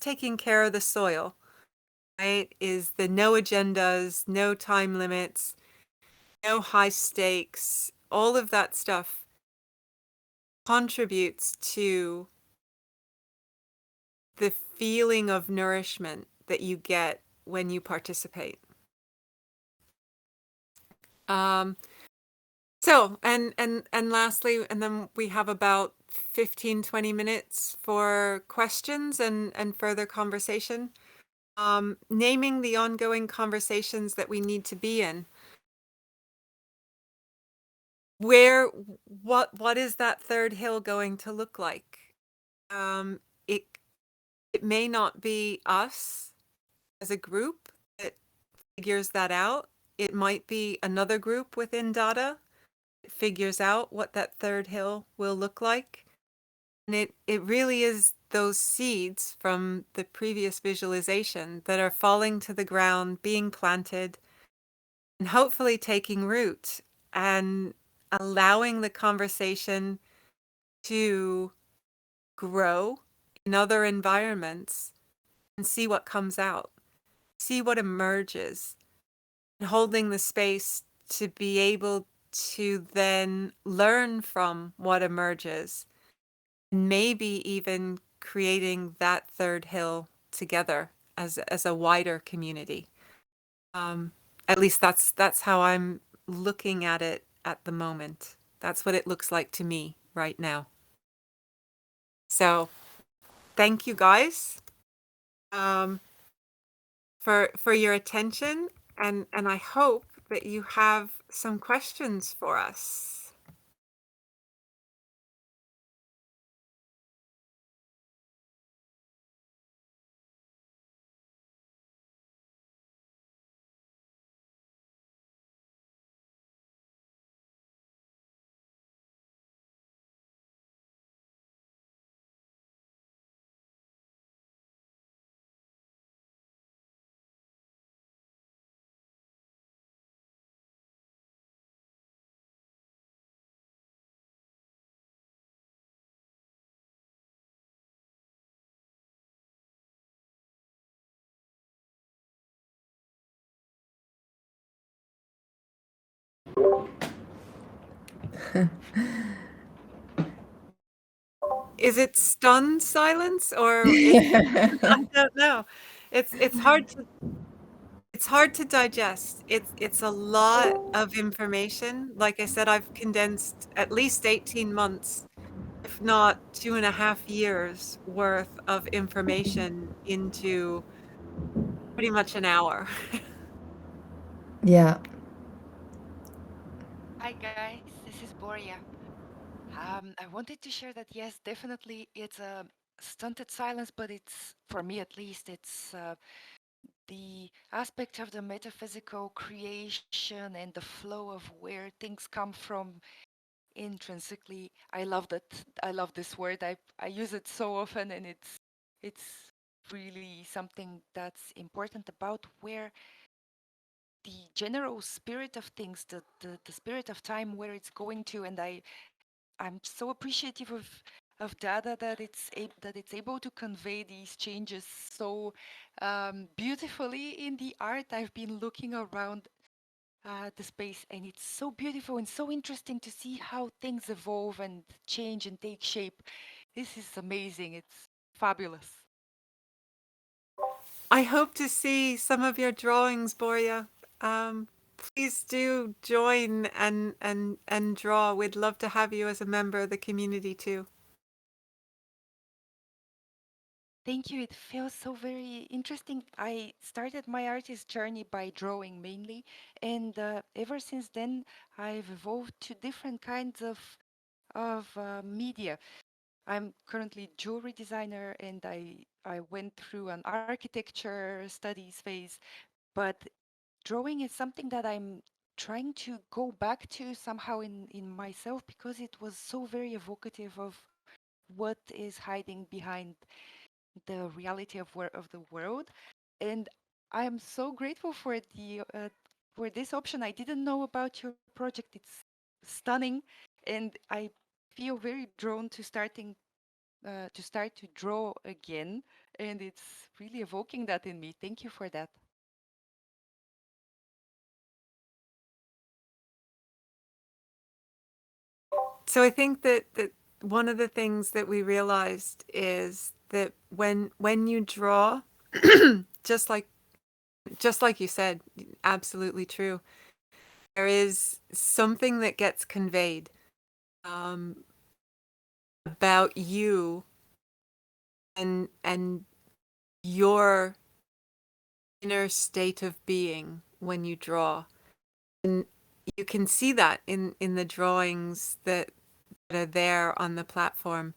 taking care of the soil, right? Is the no agendas, no time limits, no high stakes, all of that stuff contributes to the feeling of nourishment that you get when you participate. So, and lastly, and then we have about 15, 20 minutes for questions and further conversation. Naming the ongoing conversations that we need to be in. What is that third hill going to look like? It may not be us as a group that figures that out. It might be another group within DADA that figures out what that third hill will look like. And it really is those seeds from the previous visualization that are falling to the ground, being planted, and hopefully taking root and allowing the conversation to grow in other environments and see what comes out, see what emerges, and holding the space to be able to then learn from what emerges, and maybe even creating that third hill together as a wider community. At least that's how I'm looking at it at the moment. That's what it looks like to me right now. So thank you guys for your attention, and I hope that you have some questions for us. Is it stunned silence or I don't know. It's hard to digest. It's a lot of information. Like I said, I've condensed at least 18 months, if not 2.5 years worth of information into pretty much an hour. Yeah. Hi guys, this is Boria. I wanted to share that yes, definitely it's a stunted silence, but it's, for me at least, it's the aspect of the metaphysical creation and the flow of where things come from intrinsically. I love that. I love this word. I use it so often, and it's really something that's important about where the general spirit of things, the spirit of time, where it's going to. And I'm so appreciative of Dada that that it's able to convey these changes so beautifully in the art. I've been looking around the space, and it's so beautiful and so interesting to see how things evolve and change and take shape. This is amazing. It's fabulous. I hope to see some of your drawings, Boria. please do join and draw. We'd love to have you as a member of the community too. Thank you. It feels so very interesting. I started my artist journey by drawing mainly, and ever since then, I've evolved to different kinds of media. I'm currently jewelry designer, and I went through an architecture studies phase. But drawing is something that I'm trying to go back to somehow in myself because it was so very evocative of what is hiding behind the reality of the world. And I am so grateful for this option. I didn't know about your project. It's stunning, and I feel very drawn to start to draw again, and it's really evoking that in me. Thank you for that. So I think that one of the things that we realized is that when you draw, just like you said, absolutely true. There is something that gets conveyed um, about you and your inner state of being when you draw, and you can see that in the drawings that are there on the platform.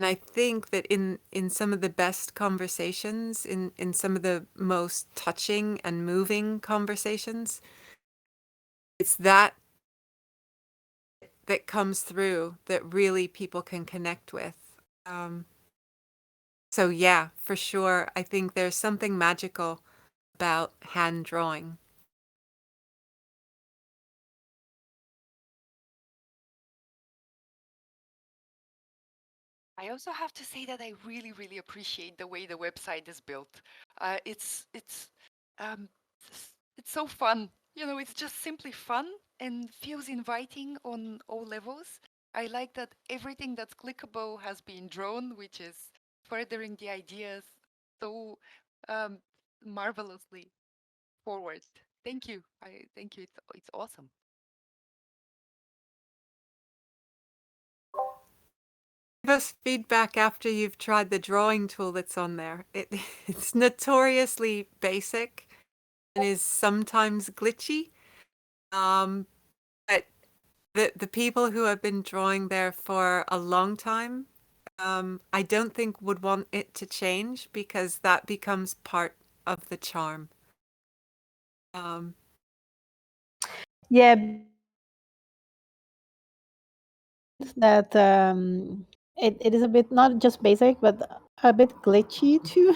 And I think that in some of the best conversations, in some of the most touching and moving conversations, it's that that comes through that really people can connect with. Um, so yeah, for sure, I think there's something magical about hand drawing. I also have to say that I really, really appreciate the way the website is built. It's um, it's so fun. You know, it's just simply fun and feels inviting on all levels. I like that everything that's clickable has been drawn, which is furthering the ideas so um, marvelously forward. Thank you. I thank you. It's awesome. Give us feedback after you've tried the drawing tool that's on there. It's notoriously basic and is sometimes glitchy. But the people who have been drawing there for a long time, I don't think would want it to change because that becomes part of the charm. Um, Yeah, that it is a bit not just basic but a bit glitchy too.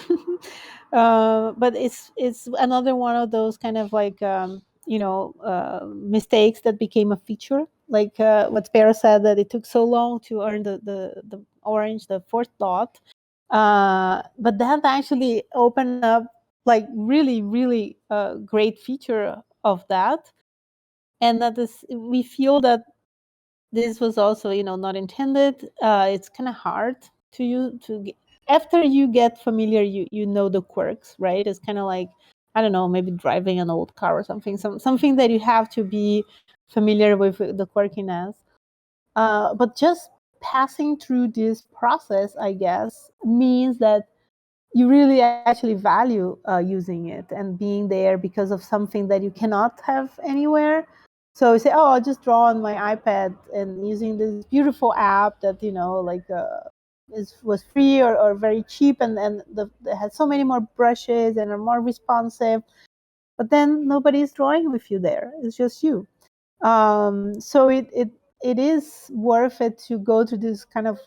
But it's another one of those kind of like mistakes that became a feature, like what Sparrow said, that it took so long to earn the orange, the fourth dot, but that actually opened up like really great feature of that. And that is, we feel that this was also not intended. It's kind of hard to you to get, after you get familiar, you know the quirks, right? It's kind of like, I don't know, maybe driving an old car or something, something that you have to be familiar with the quirkiness. But just passing through this process, I guess, means that you really actually value using it and being there because of something that you cannot have anywhere. So you say, oh, I'll just draw on my iPad and using this beautiful app that was free or very cheap, and it has so many more brushes and are more responsive. But then nobody's drawing with you there. It's just you. So it is worth it to go to this kind of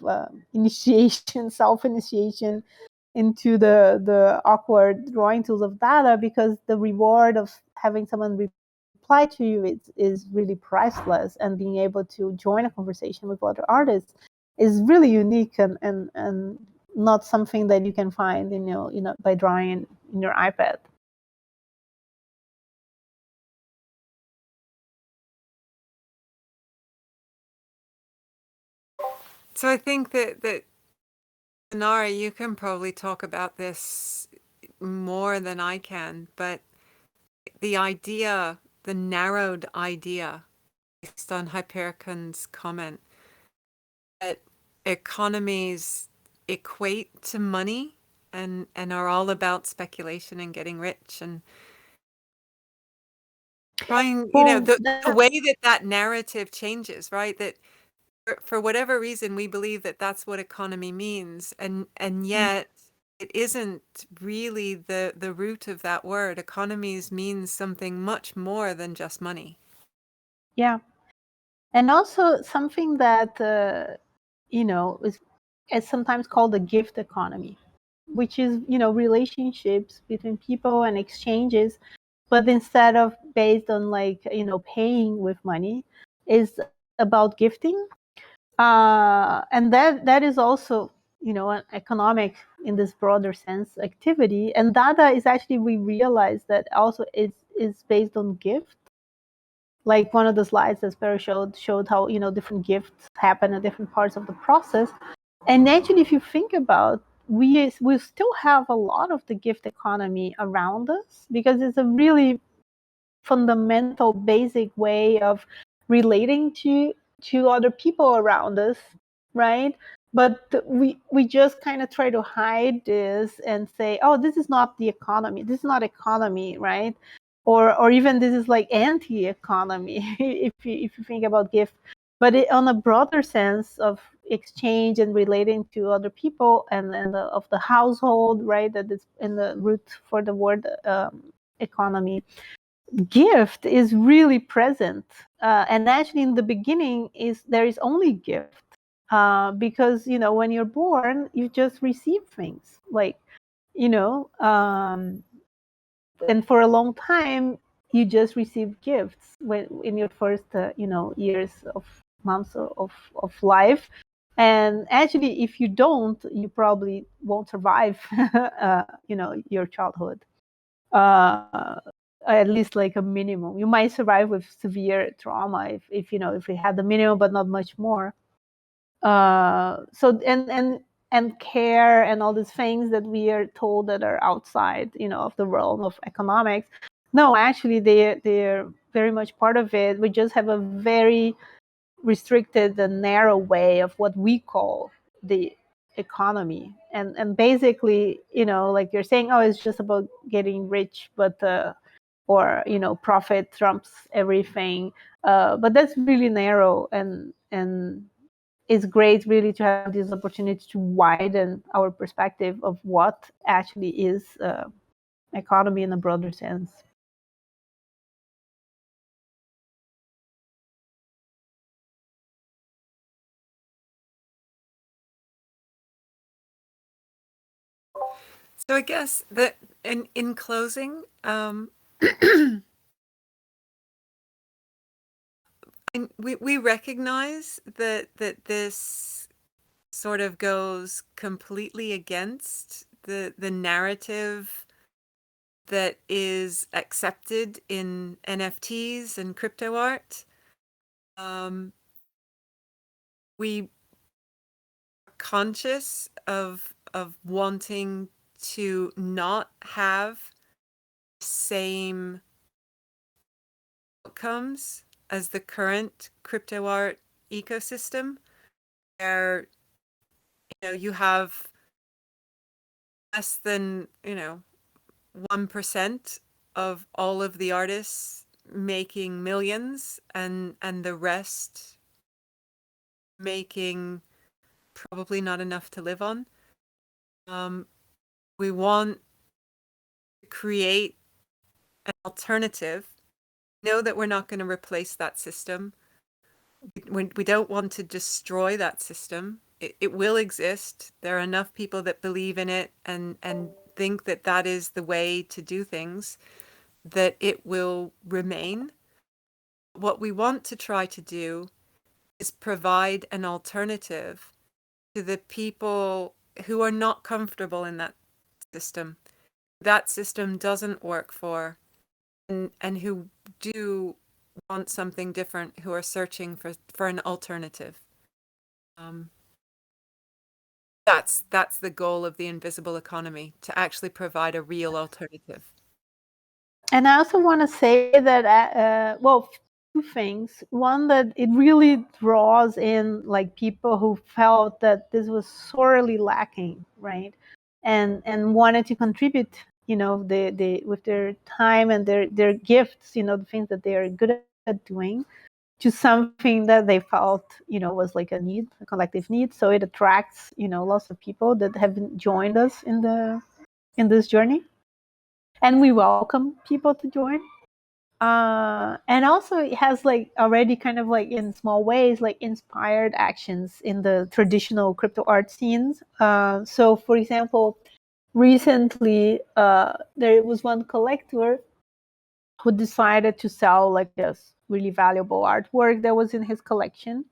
initiation, self initiation into the awkward drawing tools of DADA, because the reward of having someone reply to you is really priceless, and being able to join a conversation with other artists is really unique, and not something that you can find by drawing in your iPad. so I think that Lenara, you can probably talk about this more than I can, but the idea the narrowed idea based on Hyperion's comment that economies equate to money and are all about speculation and getting rich and trying, Well, the way that narrative changes, right? That for whatever reason we believe that that's what economy means, and yet it isn't really the root of that word. Economies means something much more than just money. yeah. And also something that is sometimes called the gift economy, which is relationships between people and exchanges, but instead of based on paying with money, is about gifting, and that is also an economic, in this broader sense, activity. And Dada is actually, we realize that also is based on gift. Like one of the slides that Sparrow showed how different gifts happen at different parts of the process. And actually, if you think about, we still have a lot of the gift economy around us, because it's a really fundamental, basic way of relating to other people around us, right? But we just kind of try to hide this and say, oh, this is not the economy, this is not economy, right? Or even this is like anti-economy if you think about gift. But on a broader sense of exchange and relating to other people and of the household, right, that is in the root for the word economy, gift is really present. And actually in the beginning there is only gift, because when you're born, you just receive things, like and for a long time you just receive gifts when in your first years of months of life. And actually, if you don't, you probably won't survive your childhood, uh, at least like a minimum. You might survive with severe trauma if we had the minimum, but not much more. So and care and all these things that we are told that are outside of the realm of economics. No, actually they're very much part of it. We just have a very restricted and narrow way of what we call the economy. And basically, like you're saying, oh, it's just about getting rich, but or profit trumps everything. But that's really narrow, and it's great really to have this opportunity to widen our perspective of what actually is economy in a broader sense. So I guess that in closing, we recognize that this sort of goes completely against the narrative that is accepted in NFTs and crypto art. We are conscious of wanting to not have the same outcomes as the current crypto art ecosystem, where you have less than 1% of all of the artists making millions, and the rest making probably not enough to live on. We want to create an alternative. Know that we're not going to replace that system. We don't want to destroy that system. It will exist. There are enough people that believe in it and think that that is the way to do things, that it will remain. What we want to try to do is provide an alternative to the people who are not comfortable in that system. That system doesn't work for, and who do want something different, who are searching for an alternative. That's the goal of the invisible economy, to actually provide a real alternative. And I also want to say that, well, two things. One, that it really draws in like people who felt that this was sorely lacking, right? And wanted to contribute, you know, the with their time and their gifts, you know, the things that they are good at doing, to something that they felt, you know, was like a need, a collective need. So it attracts, you know, lots of people that have joined us in this journey, and we welcome people to join. And also it has like already kind of like in small ways like inspired actions in the traditional crypto art scenes. So for example, recently there was one collector who decided to sell like this really valuable artwork that was in his collection,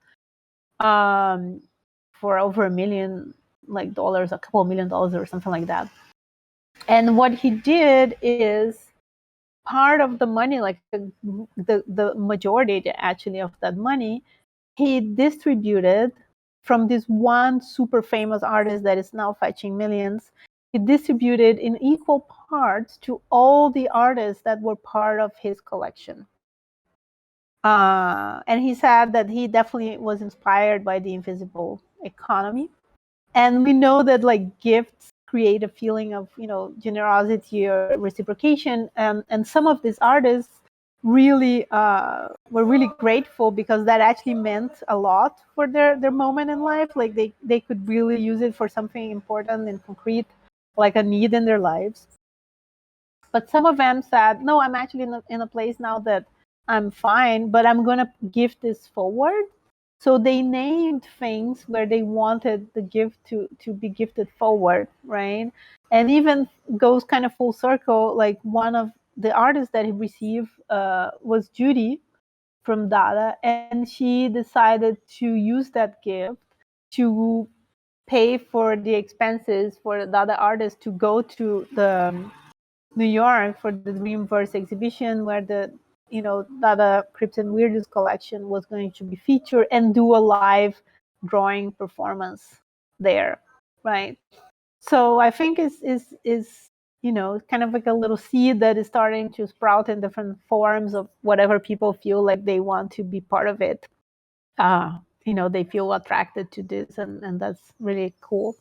for over $1 million, like dollars, a couple of $1 million or something like that. And what he did is, part of the money, like the majority actually of that money, he distributed from this one super famous artist that is now fetching millions. He distributed in equal parts to all the artists that were part of his collection. And he said that he definitely was inspired by the invisible economy. And we know that like gifts create a feeling of, you know, generosity or reciprocation, and some of these artists really were really grateful because that actually meant a lot for their moment in life. Like they could really use it for something important and concrete, like a need in their lives. But some of them said, no, I'm actually in a place now that I'm fine, but I'm going to give this forward. So they named things where they wanted the gift to be gifted forward, right? And even goes kind of full circle. Like one of the artists that he received was Judy from DADA, and she decided to use that gift to pay for the expenses for the other artist to go to the New York for the Dreamverse exhibition, where the, you know, DADA Crypts and Weirdos collection was going to be featured, and do a live drawing performance there, right? So I think is you know, kind of like a little seed that is starting to sprout in different forms of whatever people feel like they want to be part of it. You know, they feel attracted to this, and that's really cool.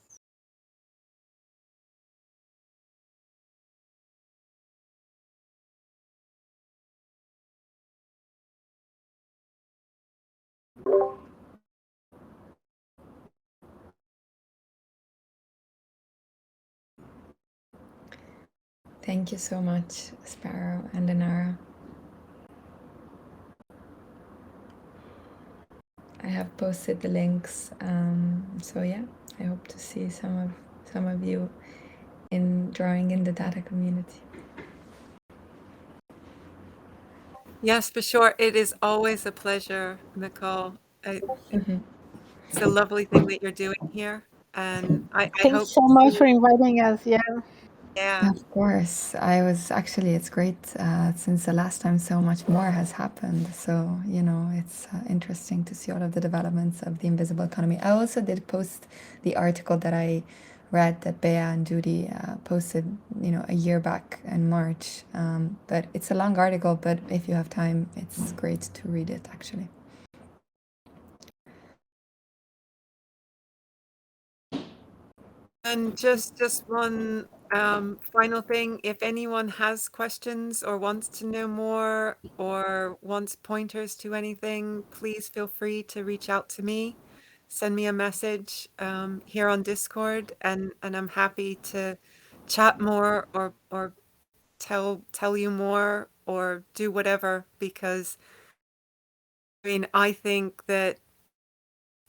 Thank you so much, Sparrow and Lenara. I have posted the links, so yeah, I hope to see some of you in drawing in the DADA community. Yes, for sure. It is always a pleasure, Nicole. It's a lovely thing that you're doing here. And I Thanks hope so much to, for inviting us. Yeah. yeah. Of course, it's great since the last time so much more has happened. So, you know, it's interesting to see all of the developments of the invisible economy. I also did post the article that I read that Bea and Judy posted, you know, a year back in March. But it's a long article, but if you have time, it's great to read it actually. And just one final thing, if anyone has questions or wants to know more or wants pointers to anything, please feel free to reach out to me. Send me a message here on Discord, and I'm happy to chat more or tell you more or do whatever, because I mean, I think that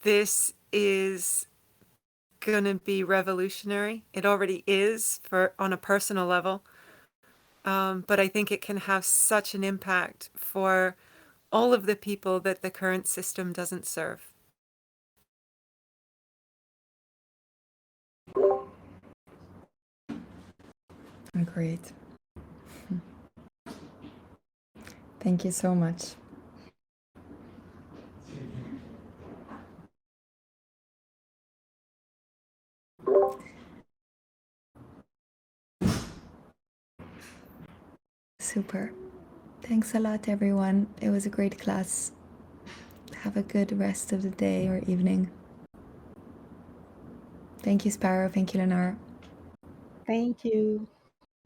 this is going to be revolutionary. It already is for on a personal level. But I think it can have such an impact for all of the people that the current system doesn't serve. Great. Thank you so much. Super. Thanks a lot, everyone. It was a great class. Have a good rest of the day or evening. Thank you, Sparrow. Thank you, Lenara. Thank you.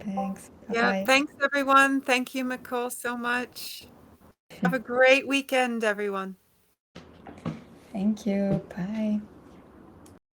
Thanks. Yeah, Bye-bye. thanks everyone. Thank you, Nicole, so much. Have a great weekend, everyone. Thank you. Bye.